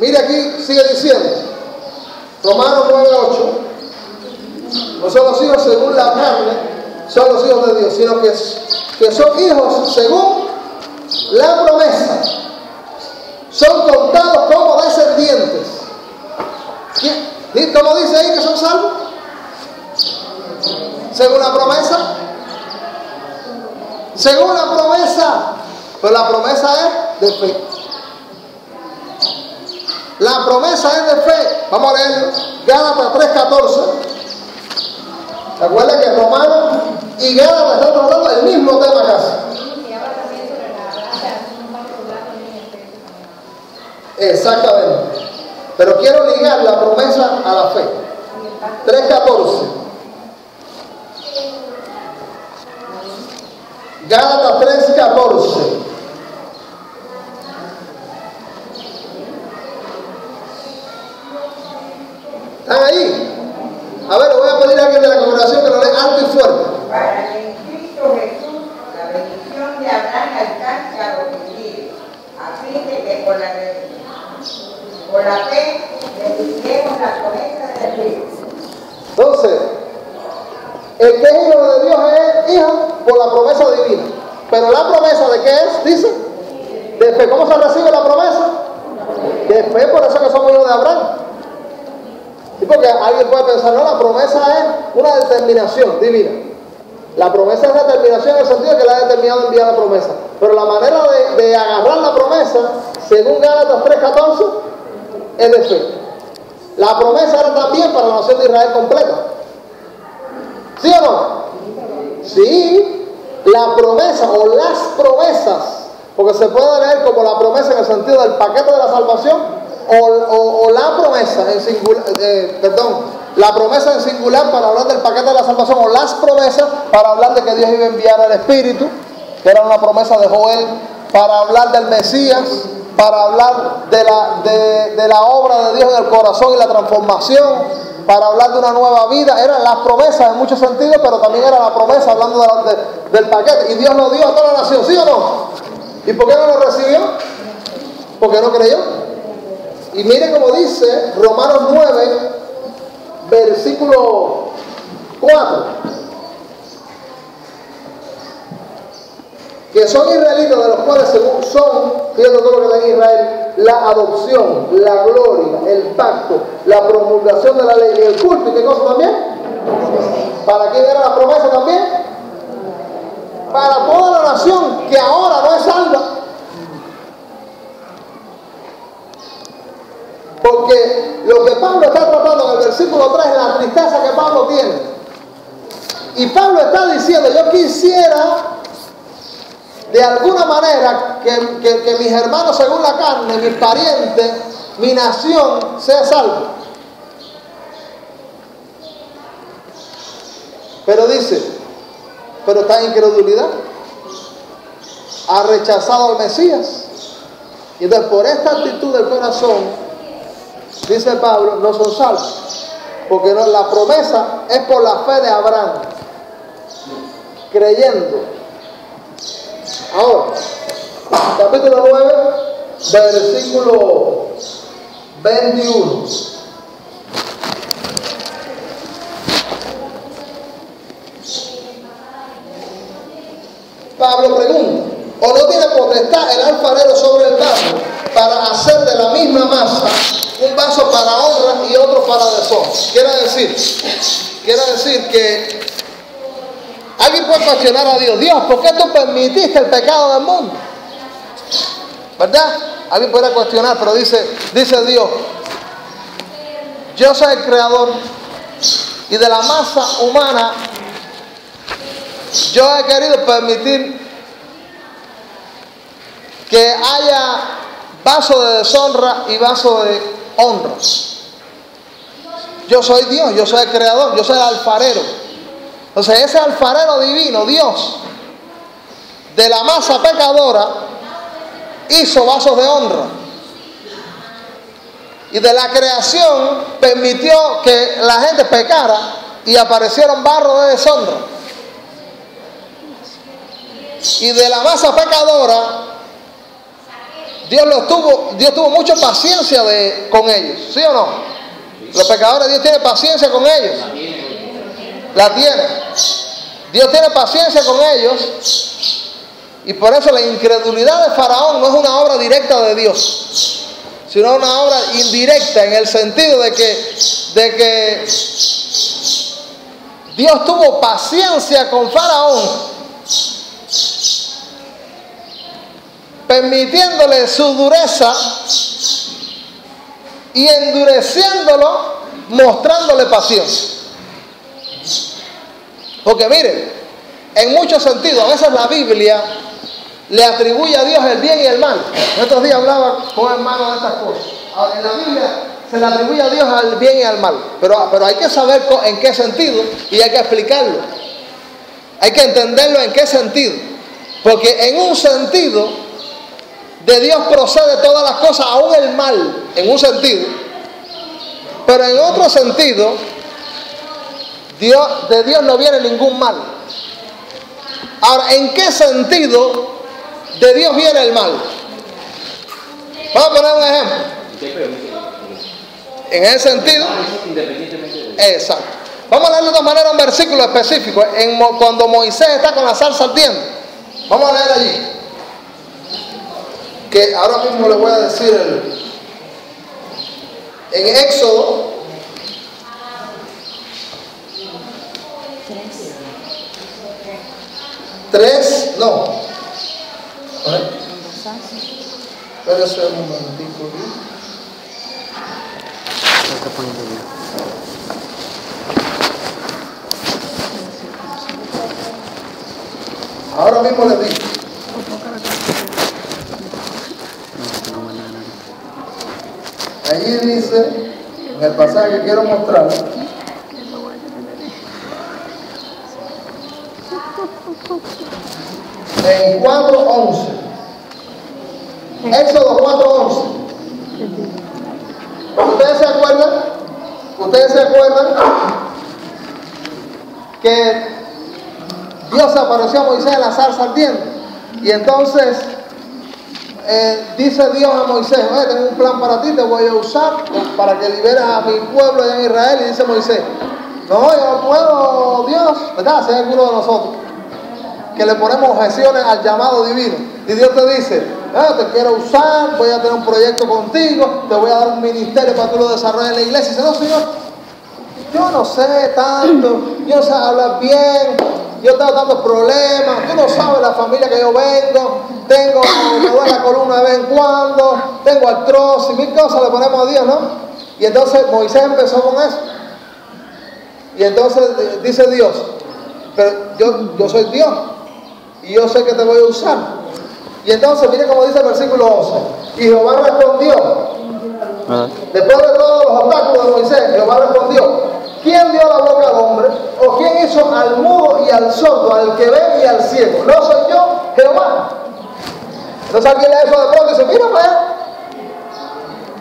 Mire aquí, sigue diciendo, Romanos 9:8. No son los hijos según la carne, son los hijos de Dios, sino que son hijos según la promesa. Son contados como descendientes. ¿Cómo dice ahí que son salvos? Según la promesa. Según la promesa. Pero la promesa es de fe. La promesa es de fe. Vamos a leer Gálatas 3:14. Recuerda que Romanos y Gálatas están tratando del mismo tema casi. Exactamente. Pero quiero ligar la promesa a la fe. 3:14. Gálatas 3:14. ¿Están ahí? A ver, le voy a pedir a alguien de la congregación que lo lea alto y fuerte. Para que en Cristo Jesús la bendición de Abraham alcance a los gentiles, a fin de que por la fe recibiremos la promesa del Espíritu. Entonces, el que es hijo de Dios es hijo por la promesa divina. Pero la promesa ¿de qué es? Dice, de fe. ¿Cómo se recibe la promesa? De fe, por eso que somos hijos de Abraham. Y porque alguien puede pensar, no, la promesa es una determinación divina. La promesa es determinación en el sentido de que la ha determinado enviar la promesa. Pero la manera de agarrar la promesa, según Gálatas 3:14, es de fe. La promesa era también para la nación de Israel completa. ¿Sí o no? Sí, la promesa o las promesas, porque se puede leer como la promesa en el sentido del paquete de la salvación, o la promesa en singular, la promesa en singular para hablar del paquete de la salvación, o las promesas para hablar de que Dios iba a enviar al Espíritu, que era una promesa de Joel, para hablar del Mesías, para hablar de la obra de Dios en el corazón y la transformación, para hablar de una nueva vida. Eran las promesas en muchos sentidos, pero también era la promesa hablando del paquete. Y Dios lo dio a toda la nación, ¿sí o no? ¿Y por qué no lo recibió? Porque no creyó. Y mire cómo dice Romanos 9, versículo 4. Que son israelitas, de los cuales según son, fíjate todo lo que está en Israel, la adopción, la gloria, el pacto, la promulgación de la ley y el culto. ¿Y qué cosa también? ¿Para quién era la promesa también? Para toda la nación que ahora no es salva. Porque lo que Pablo está tratando en el versículo 3 es la tristeza que Pablo tiene. Y Pablo está diciendo, yo quisiera de alguna manera que mis hermanos según la carne, mis parientes, mi nación sea salva. Pero dice, pero está en incredulidad, ha rechazado al Mesías. Y entonces por esta actitud del corazón, dice Pablo, no son salvos. Porque no, la promesa es por la fe de Abraham, creyendo. Ahora, capítulo 9, versículo 21. Pablo pregunta, ¿o no tiene potestad el alfarero sobre el vaso para hacer de la misma masa un vaso para honra y otro para deshonra? Quiere decir que alguien puede cuestionar a Dios. Dios, ¿por qué tú permitiste el pecado del mundo? ¿Verdad? Alguien puede cuestionar, pero dice Dios, yo soy el creador y de la masa humana yo he querido permitir que haya vaso de deshonra y vaso de honra. Yo soy Dios, yo soy el creador, yo soy el alfarero. Entonces ese alfarero divino, Dios, de la masa pecadora, hizo vasos de honra. Y de la creación permitió que la gente pecara y aparecieron barros de deshonra. Y de la masa pecadora, Dios tuvo mucha paciencia con ellos, ¿sí o no? Los pecadores, Dios tiene paciencia con ellos. La tiene. Dios tiene paciencia con ellos. Y por eso la incredulidad de Faraón no es una obra directa de Dios, sino una obra indirecta, en el sentido de que Dios tuvo paciencia con Faraón, permitiéndole su dureza y endureciéndolo, mostrándole paciencia. Porque miren, en muchos sentidos, a veces la Biblia le atribuye a Dios el bien y el mal. Estos días hablaba con un hermano de estas cosas. En la Biblia se le atribuye a Dios al bien y al mal, pero hay que saber en qué sentido y hay que explicarlo. Hay que entenderlo en qué sentido. Porque en un sentido, de Dios procede todas las cosas, aún el mal, en un sentido. Pero en otro sentido, de Dios no viene ningún mal. Ahora, ¿en qué sentido de Dios viene el mal? Vamos a poner un ejemplo. En ese sentido, exacto. Vamos a leer de otra manera un versículo específico. Cuando Moisés está con la zarza ardiendo, vamos a leer allí. Que ahora mismo le voy a decir en Éxodo 3, no. Espérese un momentico. Ahora mismo le digo. Allí dice, en el pasaje que quiero mostrar, en 4:11, Éxodo 4:11. ¿Ustedes se acuerdan que Dios apareció a Moisés en la zarza ardiente? Y entonces dice Dios a Moisés, tengo un plan para ti, te voy a usar para que liberes a mi pueblo allá en Israel. Y dice Moisés, no, yo no puedo, Dios, ¿verdad? Si hay alguno de nosotros que le ponemos objeciones al llamado divino. Y Dios te dice, te quiero usar, voy a tener un proyecto contigo, te voy a dar un ministerio para que tú lo desarrolles en la iglesia. Y dice, no, Señor, yo no sé tanto, yo no sé hablar bien, yo tengo tantos problemas, tú no sabes la familia que yo vengo, me duele la columna de vez en cuando, tengo artrosis, mil cosas le ponemos a Dios, ¿no? Y entonces Moisés empezó con eso. Y entonces dice Dios, pero yo soy Dios y yo sé que te voy a usar. Y entonces mire cómo dice el versículo 11, y Jehová respondió, después de todos los obstáculos de Moisés, Jehová respondió, ¿quién dio la boca al hombre? ¿O quién hizo al mudo y al sordo, al que ve y al ciego? ¿No soy yo, Jehová? Entonces alguien lee eso de pronto y dice, mira, pues,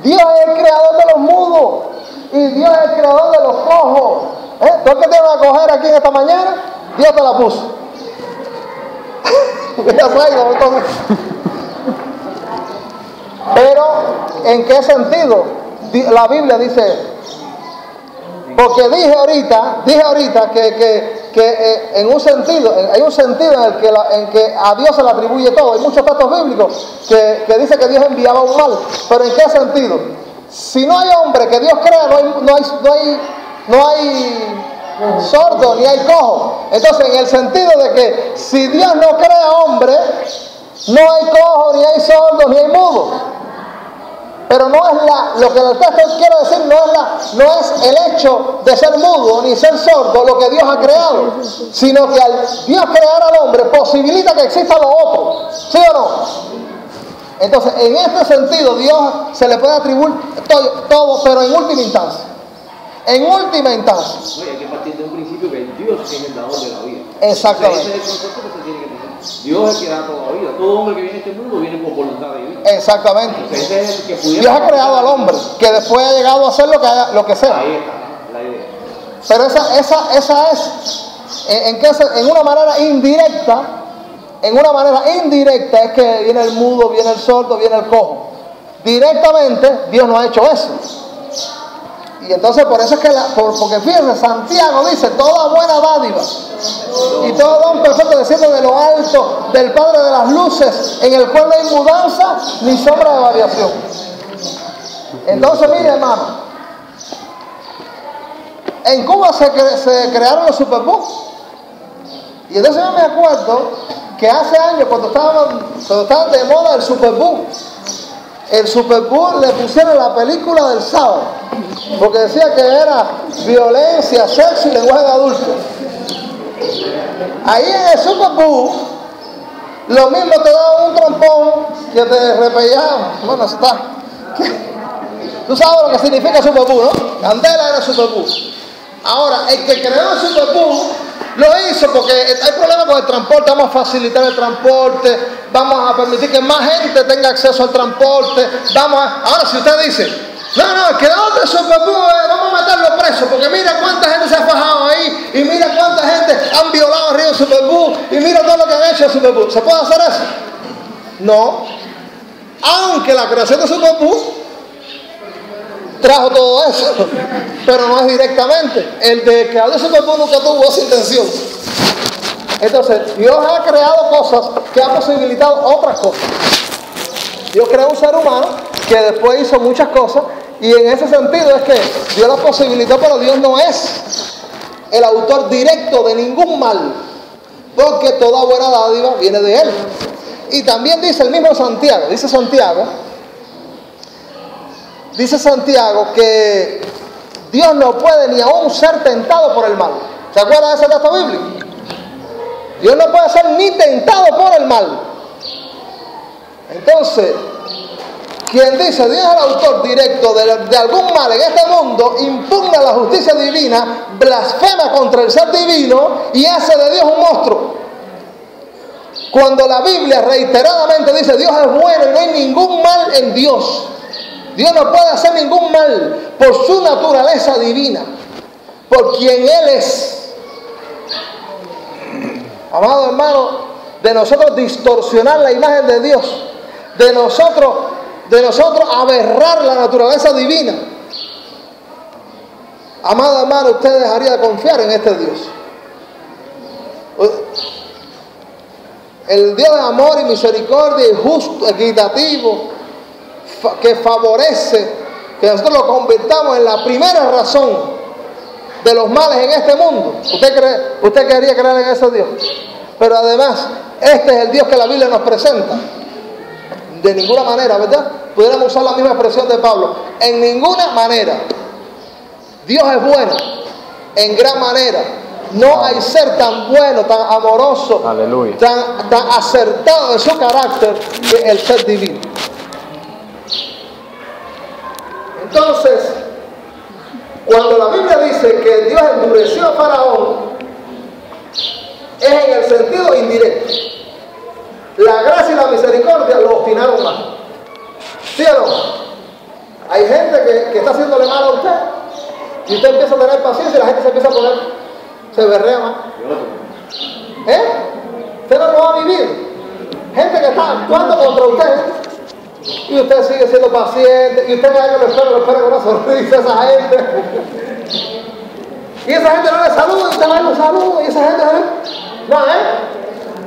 Dios es el creador de los mudos y Dios es el creador de los cojos. ¿Tú el que te vas a coger aquí en esta mañana? Dios te la puso. Pero, ¿en qué sentido? La Biblia dice, porque dije ahorita que en un sentido, hay un sentido en que a Dios se le atribuye todo. Hay muchos textos bíblicos que dice que Dios enviaba un mal. Pero ¿en qué sentido? Si no hay hombre que Dios crea, no hay sordo ni hay cojo. Entonces, en el sentido de que si Dios no crea hombre, no hay cojo, ni hay sordo, ni hay mudo. Pero no es lo que el texto quiere decir, no es el hecho de ser mudo ni ser sordo lo que Dios ha creado, sino que al Dios crear al hombre posibilita que exista lo otro. ¿Sí o no? Entonces, en este sentido, Dios se le puede atribuir todo, pero en última instancia. En última instancia. Oye, hay que partir de un principio que Dios es el dador de la vida. Exactamente. Ese es el concepto que se tiene que tener. Dios es el que da toda la vida. Todo hombre que viene a este mundo viene por voluntad de Dios. Exactamente. Entonces, ese es el que pudiera. Dios ha creado al hombre, que después ha llegado a hacer lo que sea. Ahí está la idea. Pero esa es, en una manera indirecta, es que viene el mudo, viene el sordo, viene el cojo. Directamente, Dios no ha hecho eso. Y entonces por eso es que, porque fíjense, Santiago dice, toda buena dádiva y todo don perfecto desciende de lo alto, del Padre de las luces, en el cual no hay mudanza ni sombra de variación. Entonces, mire, hermano, en Cuba se crearon los Superbooks. Y entonces yo me acuerdo que hace años, cuando estaban de moda el Superbook le pusieron la película del sábado, porque decía que era violencia, sexo y lenguaje de adulto. Ahí en el Superbook, lo mismo te daban un trompón que te repellaba. Bueno, eso está. Tú sabes lo que significa Superbook, ¿no? Candela era Superbook. Ahora, el que creó el Superbook lo hizo porque hay problemas con el transporte. Vamos a facilitar el transporte, vamos a permitir que más gente tenga acceso al transporte. Ahora, si usted dice, no, el creador del Superbook, vamos a meterlo preso, porque mira cuánta gente se ha fajado ahí, y mira cuánta gente han violado arriba del Superbook, y mira todo lo que han hecho el Superbook. ¿Se puede hacer eso? No. Aunque la creación del Superbook trajo todo eso, pero no es directamente. El de creador del Superbook nunca tuvo esa intención. Entonces, Dios ha creado cosas que han posibilitado otras cosas. Dios creó un ser humano que después hizo muchas cosas, y en ese sentido es que Dios las posibilitó, pero Dios no es el autor directo de ningún mal, porque toda buena dádiva viene de Él. Y también dice el mismo Santiago, dice Santiago que Dios no puede ni aún ser tentado por el mal. ¿Se acuerdan de ese texto bíblico? Dios no puede ser ni tentado por el mal. Entonces, quien dice Dios es el autor directo de algún mal en este mundo, impugna la justicia divina, blasfema contra el ser divino y hace de Dios un monstruo. Cuando la Biblia reiteradamente dice Dios es bueno y no hay ningún mal en Dios. Dios no puede hacer ningún mal por su naturaleza divina, por quien Él es. Amado hermano, de nosotros distorsionar la imagen de Dios, de nosotros aberrar la naturaleza divina. Amado hermano, usted dejaría de confiar en este Dios. El Dios de amor y misericordia y justo, equitativo, que favorece que nosotros lo convirtamos en la primera razón de los males en este mundo. ¿Usted quería creer en ese Dios? Pero además, este es el Dios que la Biblia nos presenta. De ninguna manera, ¿verdad? Pudiéramos usar la misma expresión de Pablo. En ninguna manera. Dios es bueno, en gran manera. No hay ser tan bueno, tan amoroso, tan acertado en su carácter que el ser divino. Entonces, cuando la Biblia dice que Dios endureció a Faraón, es en el sentido indirecto. La gracia y la misericordia lo obstinaron más. ¿Sí o no? Hay gente que está haciéndole mal a usted y usted empieza a tener paciencia y la gente se empieza a poner, se berrea más. Usted no lo va a vivir. Gente que está actuando contra usted y usted sigue siendo paciente y usted lo espera con una sonrisa a esa gente. Y esa gente no le saluda y usted no le saluda y esa gente no,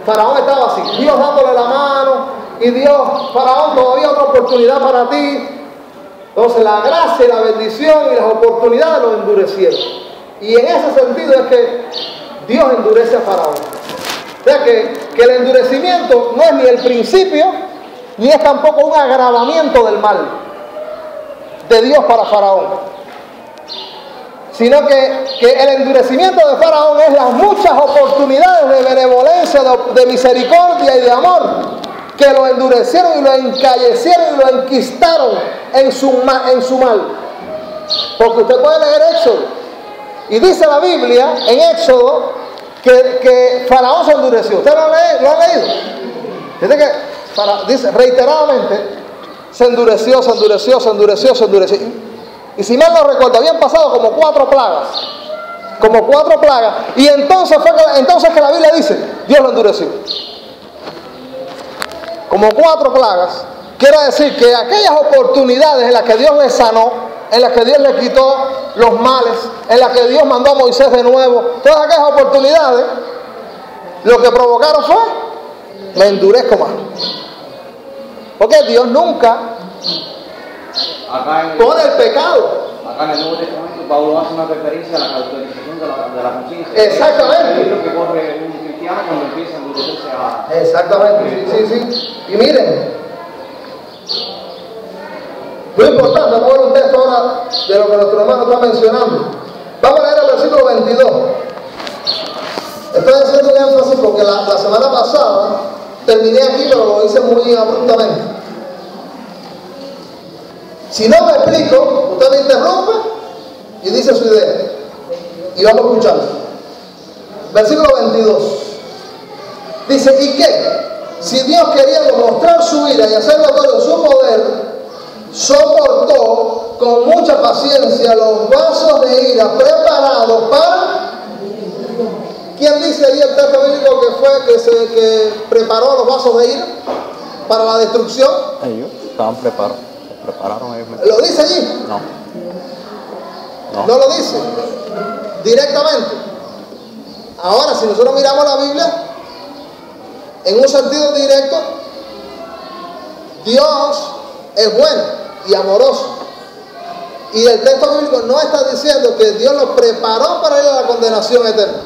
Faraón estaba así, Dios dándole la mano y Dios, Faraón, todavía otra oportunidad para ti. Entonces la gracia y la bendición y las oportunidades lo endurecieron. Y en ese sentido es que Dios endurece a Faraón. O sea que el endurecimiento no es ni el principio, ni es tampoco un agravamiento del mal de Dios para Faraón. Sino que el endurecimiento de Faraón es las muchas oportunidades de benevolencia, de misericordia y de amor que lo endurecieron y lo encallecieron y lo enquistaron en su mal. Porque usted puede leer Éxodo y dice la Biblia en Éxodo que Faraón se endureció. ¿Usted lo ha leído? Dice que dice reiteradamente se endureció. Y si mal no recuerdo, habían pasado como 4 plagas. Y entonces que la Biblia dice, Dios lo endureció. Como 4 plagas. Quiere decir que aquellas oportunidades en las que Dios le sanó, en las que Dios le quitó los males, en las que Dios mandó a Moisés de nuevo, todas aquellas oportunidades, lo que provocaron fue, me endurezco más. Porque Dios nunca pone el pecado. Acá en el Nuevo Testamento Pablo hace una referencia a la cauterización de la conciencia. Exactamente. Es lo que corre un cristiano cuando empieza a endurecerse a... Exactamente, sí. Y miren, lo importante, vamos a ver un texto ahora de lo que nuestro hermano está mencionando. Vamos a leer el versículo 22. Estoy haciendo un énfasis porque la semana pasada terminé aquí, pero lo hice muy abruptamente. Si no me explico, usted me interrumpe y dice su idea. Y vamos a escucharlo. Versículo 22. Dice, ¿y qué? Si Dios quería demostrar su ira y hacer notorio su poder, soportó con mucha paciencia los vasos de ira preparados para... ¿Quién dice ahí el texto bíblico que fue que preparó los vasos de ira para la destrucción? Ellos estaban prepararon ellos mismos. ¿Lo dice allí? No lo dice directamente. Ahora, si nosotros miramos la Biblia en un sentido directo, Dios es bueno y amoroso. Y el texto bíblico no está diciendo que Dios los preparó para ir a la condenación eterna.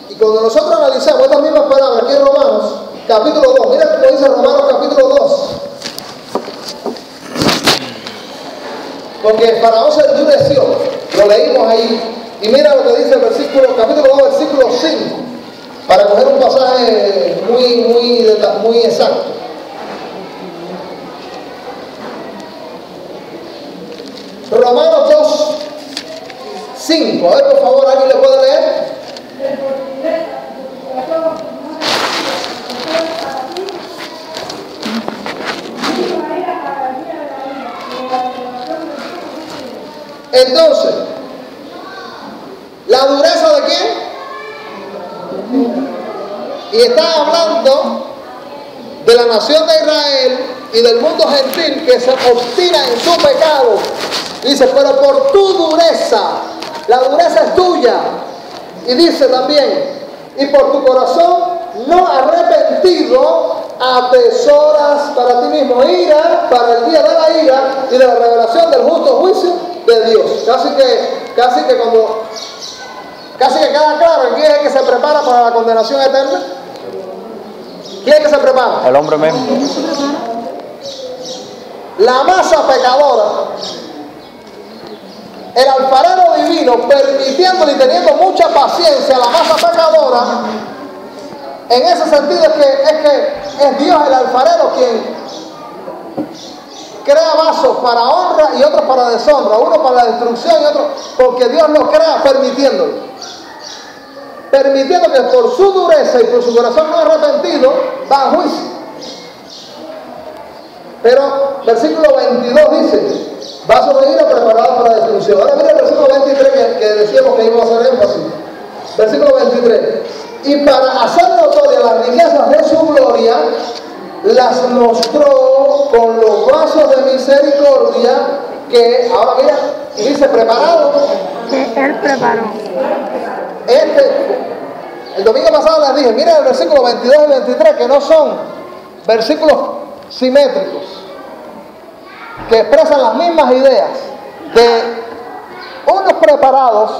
Y cuando nosotros analizamos estas mismas palabras aquí en Romanos, capítulo 2, mira cómo dice Romanos capítulo 2. Porque Faraón se endureció, lo leímos ahí, y mira lo que dice el versículo, capítulo 2, versículo 5, para coger un pasaje muy exacto. Romanos 2, 5, a ver por favor, ¿alguien le puede leer? Entonces, ¿la dureza de quién? Y está hablando de la nación de Israel y del mundo gentil que se obstina en su pecado. Dice, pero por tu dureza, la dureza es tuya. Y dice también, y por tu corazón no arrepentido, atesoras para ti mismo ira para el día de la ira y de la revelación del justo juicio de Dios. Casi que queda claro quién es el que se prepara para la condenación eterna. ¿Quién es el que se prepara? El hombre mismo. La masa pecadora. El alfarero divino, permitiéndole y teniendo mucha paciencia a la masa pecadora, en ese sentido es Dios el alfarero quien crea vasos para honra y otros para deshonra, uno para la destrucción y otro porque Dios los crea permitiendo que por su dureza y por su corazón no arrepentido va a juicio. Pero versículo 22 dice, vasos de ira preparados para destrucción. Ahora mira el versículo 23 que decíamos que íbamos a hacer énfasis. Versículo 23. Y para hacer notoria las riquezas de su gloria, las mostró con los brazos de misericordia que, ahora mira, dice preparado. Que Él preparó. El domingo pasado les dije, miren el versículo 22 y 23, que no son versículos simétricos, que expresan las mismas ideas de unos preparados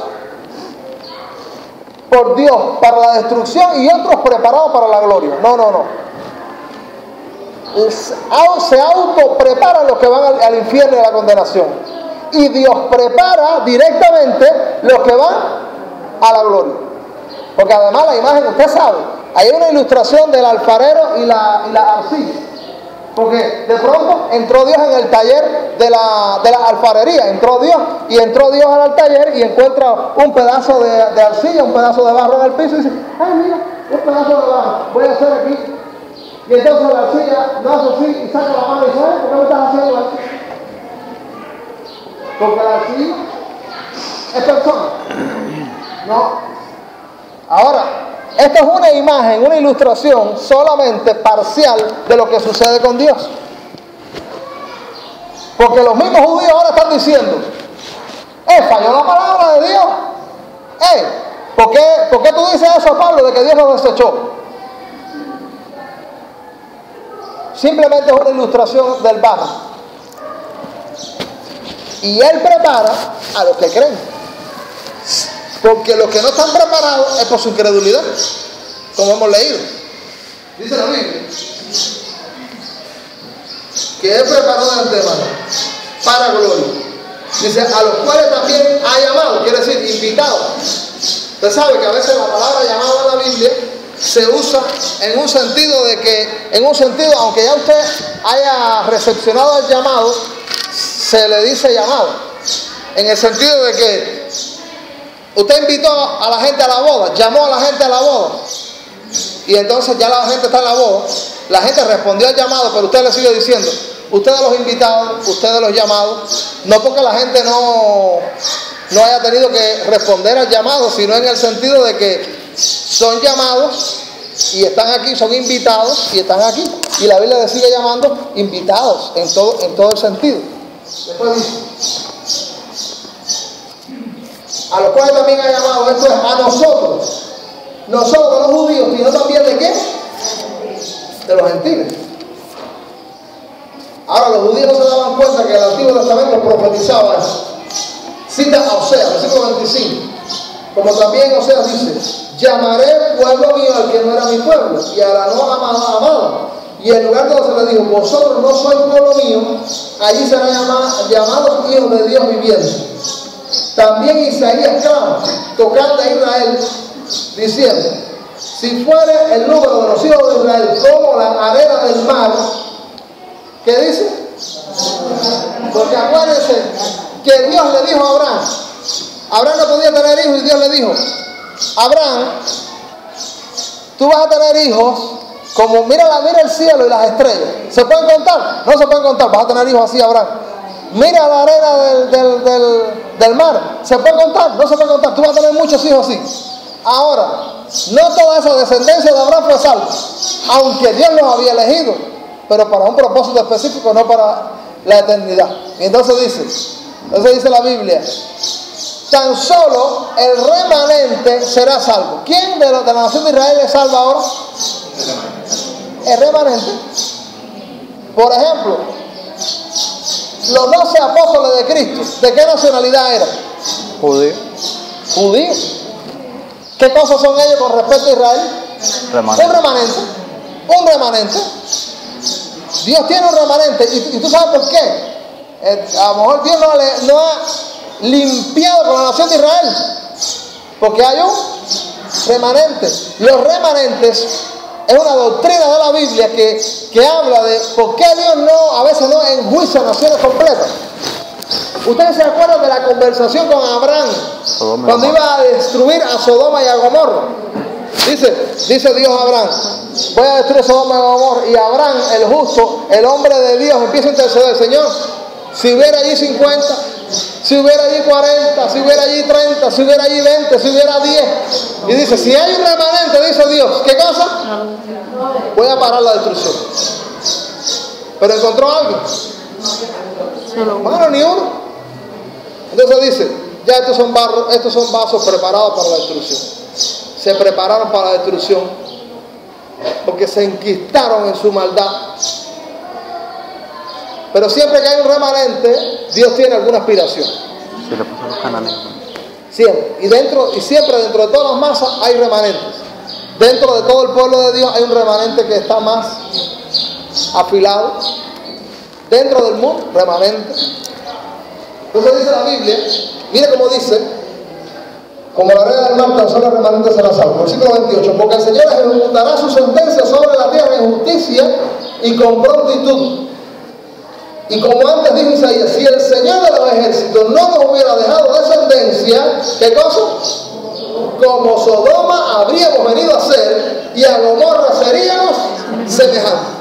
por Dios para la destrucción y otros preparados para la gloria. No. Se autopreparan los que van al infierno y a la condenación. Y Dios prepara directamente los que van a la gloria. Porque además la imagen, usted sabe, hay una ilustración del alfarero y la arcilla. Porque de pronto entró Dios en el taller de la alfarería, entró Dios al taller y encuentra un pedazo de arcilla, un pedazo de barro en el piso y dice, ay mira, un pedazo de barro, voy a hacer aquí. Y entonces la arcilla no hace así y saca la mano y dice, ay, ¿por qué me estás haciendo así? Porque la arcilla es persona. No. Ahora, esta es una imagen, una ilustración solamente parcial de lo que sucede con Dios. Porque los mismos judíos ahora están diciendo, falló la palabra de Dios. ¿Por qué tú dices eso, Pablo, de que Dios nos desechó? Simplemente es una ilustración del barro. Y Él prepara a los que creen. Porque los que no están preparados es por su incredulidad, como hemos leído. Dice la Biblia que Él preparó de antemano para gloria. Dice, a los cuales también ha llamado, quiere decir, invitado. Usted sabe que a veces la palabra llamado en la Biblia se usa en un sentido aunque ya usted haya recepcionado el llamado, se le dice llamado. En el sentido de que usted invitó a la gente a la boda, llamó a la gente a la boda, y entonces ya la gente está en la boda, la gente respondió al llamado, pero usted le sigue diciendo, ustedes los invitados, ustedes los llamados, no porque la gente no haya tenido que responder al llamado, sino en el sentido de que son llamados y están aquí, son invitados y están aquí, y la Biblia le sigue llamando invitados en todo el sentido. Después dice, a los cuales también ha llamado, esto es a nosotros los judíos, sino también ¿de qué? De los gentiles. Ahora los judíos no se daban cuenta que el Antiguo Testamento profetizaba eso. Cita a Oseas, versículo 25, como también Oseas dice, llamaré pueblo mío al que no era mi pueblo, y a la no amada. Y en lugar donde se le dijo, vosotros no sois pueblo mío, allí serán llamados hijos de Dios viviente. También Isaías clama, tocando a Israel, diciendo, si fuere el número de los hijos de Israel como la arena del mar, ¿qué dice? Porque acuérdense que Dios le dijo a Abraham no podía tener hijos, y Dios le dijo, Abraham, tú vas a tener hijos como mira el cielo y las estrellas. ¿Se pueden contar? No se pueden contar. Vas a tener hijos así, Abraham. Mira la arena del mar. ¿Se puede contar? No se puede contar. Tú vas a tener muchos hijos así. Ahora, no toda esa descendencia de Abraham fue salva. aunque Dios los había elegido, pero para un propósito específico, no para la eternidad. Y entonces dice la Biblia, tan solo el remanente será salvo. ¿Quién de la nación de Israel es salvo ahora? El remanente. Por ejemplo, los 12 apóstoles de Cristo, ¿de qué nacionalidad eran? Judíos. ¿Qué cosas son ellos con respecto a Israel? Un remanente. Dios tiene un remanente. ¿Y tú sabes por qué? A lo mejor Dios no ha limpiado con la nación de Israel, porque hay un remanente. Los remanentes es una doctrina de la Biblia que habla de por qué Dios a veces no enjuicia a naciones completas. Ustedes se acuerdan de la conversación con Abraham cuando iba a destruir a Sodoma y a Gomorra. Dice Dios a Abraham, voy a destruir Sodoma y Gomorra. Y Abraham, el justo, el hombre de Dios, empieza a interceder: Señor, si hubiera allí 50, si hubiera allí 40, si hubiera allí 30, si hubiera allí 20, si hubiera 10. Y dice, si hay un remanente, dice Dios, ¿qué cosa? Voy a parar la destrucción. Pero encontró algo. Bueno, ni uno. Entonces dice, ya estos son vasos preparados para la destrucción. Se prepararon para la destrucción porque se enquistaron en su maldad. Pero siempre que hay un remanente, Dios tiene alguna aspiración. Se le puso los cananeos. Siempre. Y siempre dentro de todas las masas hay remanentes. Dentro de todo el pueblo de Dios hay un remanente que está más afilado. Dentro del mundo, remanente. Entonces dice la Biblia, mire cómo dice, como la arena del mar, tan solo el remanente será salvo. Versículo 28, porque el Señor ejecutará su sentencia sobre la tierra en justicia y con prontitud. Y como antes dijo Isaías, si el Señor de los ejércitos no nos hubiera dejado descendencia, ¿qué cosa? Como Sodoma habríamos venido a ser, y a Gomorra seríamos semejantes.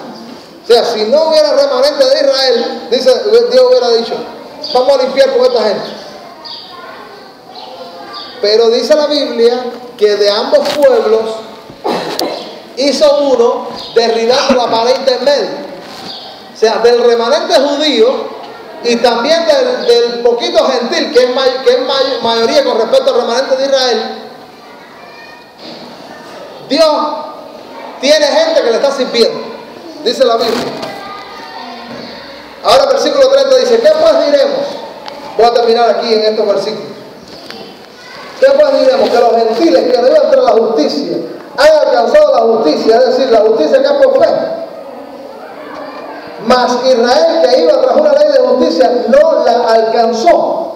O sea, si no hubiera remanente de Israel, Dios hubiera dicho, vamos a limpiar con esta gente. Pero dice la Biblia que de ambos pueblos hizo uno derribando la pared intermedia. O sea, del remanente judío y también del poquito gentil, que es mayoría con respecto al remanente de Israel. Dios tiene gente que le está sirviendo, dice la Biblia. Ahora el versículo 30 dice, ¿qué pues diremos? Voy a terminar aquí en estos versículos. ¿Qué pues diremos? Que los gentiles que no iban tras la justicia han alcanzado la justicia, es decir, la justicia que es por fe. Mas Israel, que iba tras una ley de justicia, no la alcanzó.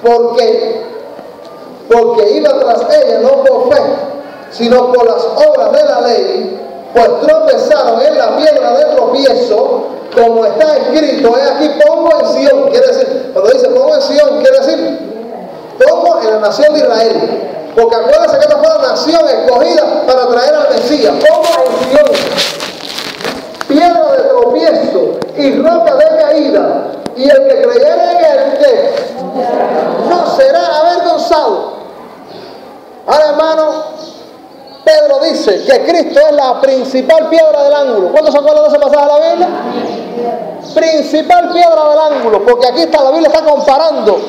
¿Por qué? Porque iba tras ella no por fe, sino por las obras de la ley, pues tropezaron en la piedra de tropiezo, como está escrito, he aquí pongo en Sión. Quiere decir, cuando dice pongo en Sión, quiere decir, pongo en la nación de Israel. Porque acuérdense que esta fue la nación escogida para traer al Mesías. Pongo en Sión piedra de tropiezo y roca de caída, y el que creyere en él, ¿qué? No será avergonzado. Ahora, hermano, Pedro dice que Cristo es la principal piedra del ángulo. ¿Cuántos se acuerdan de ese pasaje de la Biblia? Principal piedra del ángulo, porque aquí está, la Biblia está comparando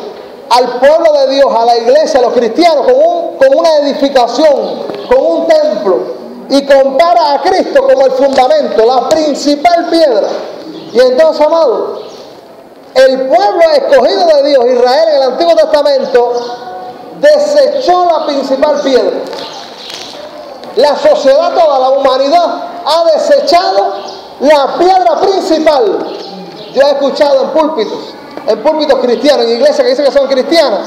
al pueblo de Dios, a la iglesia, a los cristianos, con una edificación, con un templo. Y compara a Cristo como el fundamento, la principal piedra. Y entonces, amado, el pueblo escogido de Dios, Israel, en el Antiguo Testamento, desechó la principal piedra. La sociedad toda, la humanidad, ha desechado la piedra principal. Yo he escuchado en púlpitos cristianos, en iglesias que dicen que son cristianas,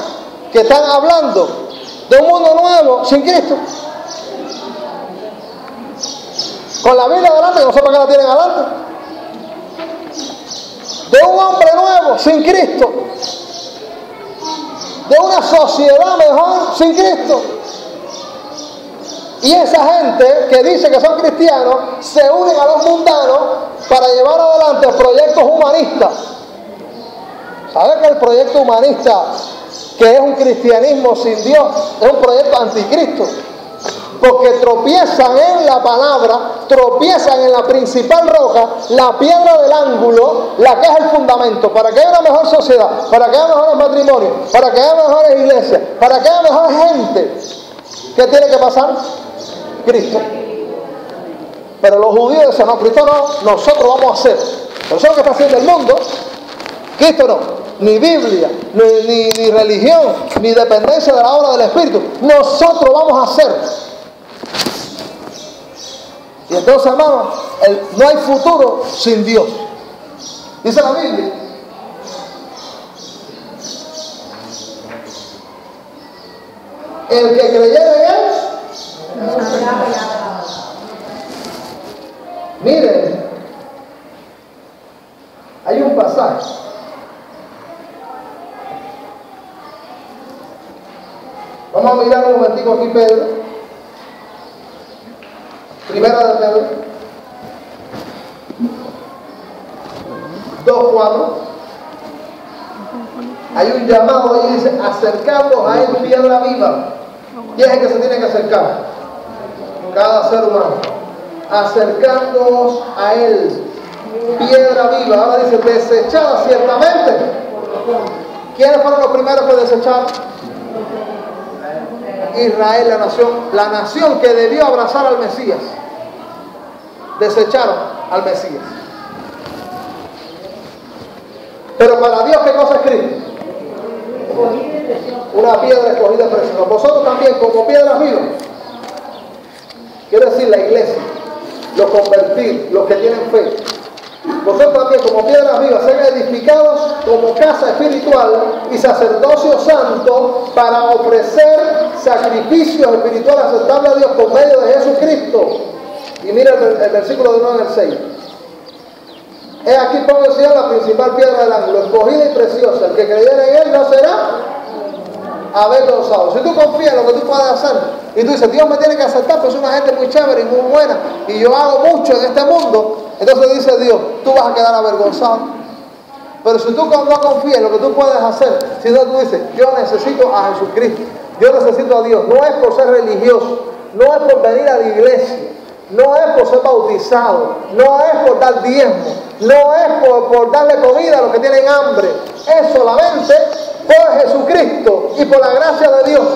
que están hablando de un mundo nuevo sin Cristo. Con la Biblia adelante, que no sé para qué la tienen adelante. De un hombre nuevo sin Cristo. De una sociedad mejor sin Cristo. Y esa gente que dice que son cristianos se unen a los mundanos para llevar adelante proyectos humanistas. ¿Sabe que el proyecto humanista, que es un cristianismo sin Dios, es un proyecto anticristo? porque tropiezan en la palabra, tropiezan en la principal roca, la piedra del ángulo, la que es el fundamento, para que haya una mejor sociedad, para que haya mejores matrimonios, para que haya mejores iglesias, para que haya mejor gente. ¿Qué tiene que pasar? Cristo. Pero los judíos dicen, no, Cristo no, nosotros vamos a hacer. Pero eso es lo que está haciendo el mundo. Cristo no, ni Biblia, ni religión, ni dependencia de la obra del Espíritu. Nosotros vamos a hacer. Y entonces, hermanos, no hay futuro sin Dios. Dice la Biblia. El que creyera en Él. Miren, hay un pasaje. Vamos a mirar un momentico aquí, Pedro. Primera de Pedro 2:4. Hay un llamado ahí, dice, acercándoos a Él, piedra viva. ¿Quién es el que se tiene que acercar? Cada ser humano. Acercándoos a Él, piedra viva. Ahora dice, desechada ciertamente. ¿Quiénes fueron los primeros que desecharon? Israel, la nación que debió abrazar al Mesías. Desecharon al Mesías. Pero para Dios, ¿qué cosa es Cristo? Una piedra escogida y preciosa. Vosotros también, como piedras vivas. Quiere decir la iglesia, los convertidos, los que tienen fe. Vosotros también, como piedras vivas, sean edificados como casa espiritual y sacerdocio santo para ofrecer sacrificios espirituales aceptables a Dios por medio de Jesucristo. Y mira el versículo de 9 al 6. He aquí pongo el Señor la principal piedra del ángulo, escogida y preciosa. El que creyera en Él no será avergonzado. Si tú confías en lo que tú puedes hacer y tú dices, Dios me tiene que aceptar, pues es una gente muy chévere y muy buena y yo hago mucho en este mundo, entonces dice Dios, tú vas a quedar avergonzado. Pero si tú no confías en lo que tú puedes hacer, sino tú dices, yo necesito a Jesucristo, yo necesito a Dios, no es por ser religioso, no es por venir a la iglesia, no es por ser bautizado, no es por dar diezmo, no es por darle comida a los que tienen hambre, es solamente por Jesucristo y por la gracia de Dios.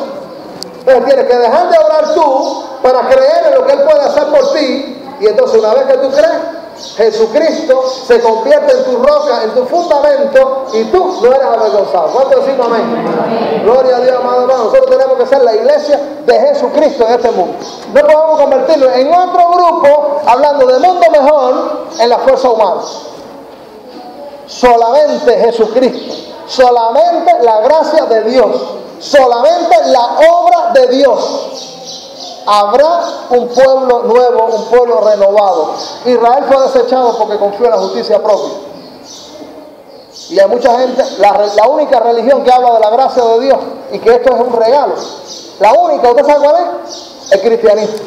Entonces tienes que dejar de orar tú para creer en lo que Él puede hacer por ti, y entonces una vez que tú crees, Jesucristo se convierte en tu roca, en tu fundamento, y tú no eres avergonzado. ¿Cuánto decimos amén? Amén. Gloria a Dios, amado hermano. Nosotros tenemos que ser la iglesia de Jesucristo en este mundo. No podemos convertirnos en otro grupo hablando de mundo mejor en la fuerza humana. Solamente Jesucristo, solamente la gracia de Dios, solamente la obra de Dios. Habrá un pueblo nuevo, un pueblo renovado. Israel fue desechado porque confió en la justicia propia. Y hay mucha gente, la única religión que habla de la gracia de Dios y que esto es un regalo, la única, ¿usted sabe cuál es? El cristianismo.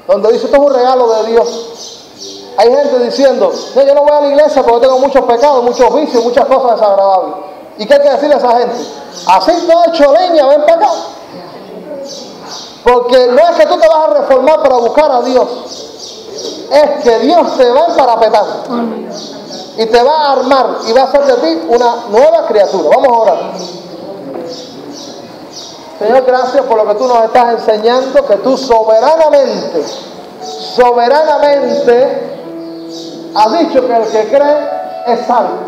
Donde dice esto es un regalo de Dios. Hay gente diciendo, no, yo no voy a la iglesia porque tengo muchos pecados, muchos vicios, muchas cosas desagradables. ¿Y qué hay que decirle a esa gente? Así todo hecho leña, ven para acá. Porque no es que tú te vas a reformar para buscar a Dios, es que Dios te va a emparapetar y te va a armar y va a hacer de ti una nueva criatura. Vamos a orar. Señor, gracias por lo que tú nos estás enseñando, que tú soberanamente has dicho que el que cree es salvo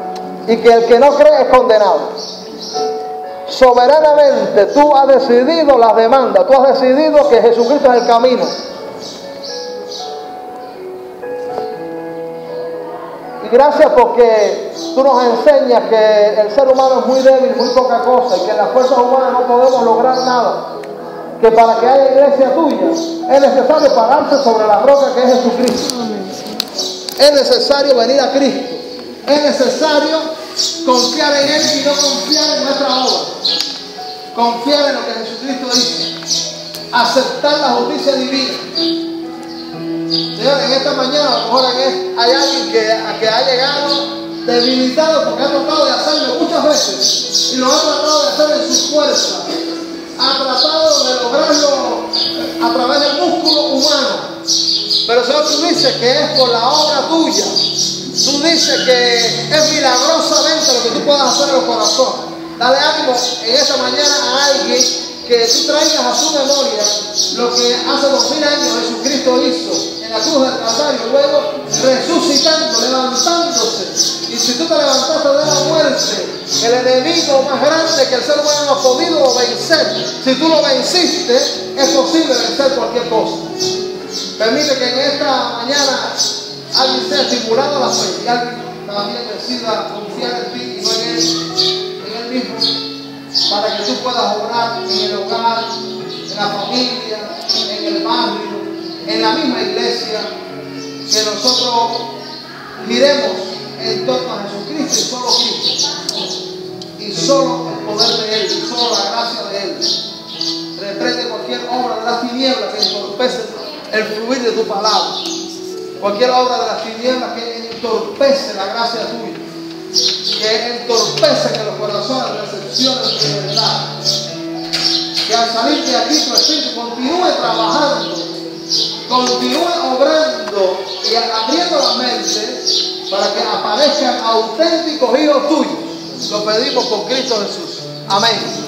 y que el que no cree es condenado. Soberanamente tú has decidido las demandas, tú has decidido que Jesucristo es el camino. Y gracias porque tú nos enseñas que el ser humano es muy débil, muy poca cosa, y que en las fuerzas humanas no podemos lograr nada. Que para que haya iglesia tuya es necesario pararse sobre la roca que es Jesucristo. Es necesario venir a Cristo. Es necesario confiar en Él y no confiar en nuestra obra. Confiar en lo que Jesucristo dice. Aceptar la justicia divina. Señor, en esta mañana a lo mejor hay alguien que ha llegado debilitado porque ha tratado de hacerlo muchas veces y lo ha tratado de hacer en sus fuerzas. ha tratado de lograrlo a través del músculo humano. Pero Señor, tú dices que es por la obra tuya. Tú dices que es milagrosamente lo que tú puedas hacer en los corazones. Dale ánimo en esta mañana a alguien que tú traigas a su memoria lo que hace 2000 años Jesucristo hizo en la cruz del Calvario, luego resucitando, levantándose. Y si tú te levantaste de la muerte, el enemigo más grande que el ser humano ha podido vencer, si tú lo venciste, es posible vencer cualquier cosa. Permite que en esta mañana alguien sea estimulado a la fe y alguien también decida confiar en ti y no en él mismo, para que tú puedas obrar en el hogar, en la familia, en el barrio, en la misma iglesia, que nosotros miremos en torno a Jesucristo y solo Cristo, y solo el poder de Él, y solo la gracia de Él. Reprende cualquier obra de las tinieblas que entorpece el fluir de tu palabra, cualquier obra de las tinieblas que entorpece la gracia tuya, que entorpece que los corazones recepcionen de verdad. Que al salir de aquí tu Espíritu continúe trabajando, continúe obrando y abriendo la mente para que aparezcan auténticos hijos tuyos. Lo pedimos por Cristo Jesús. Amén.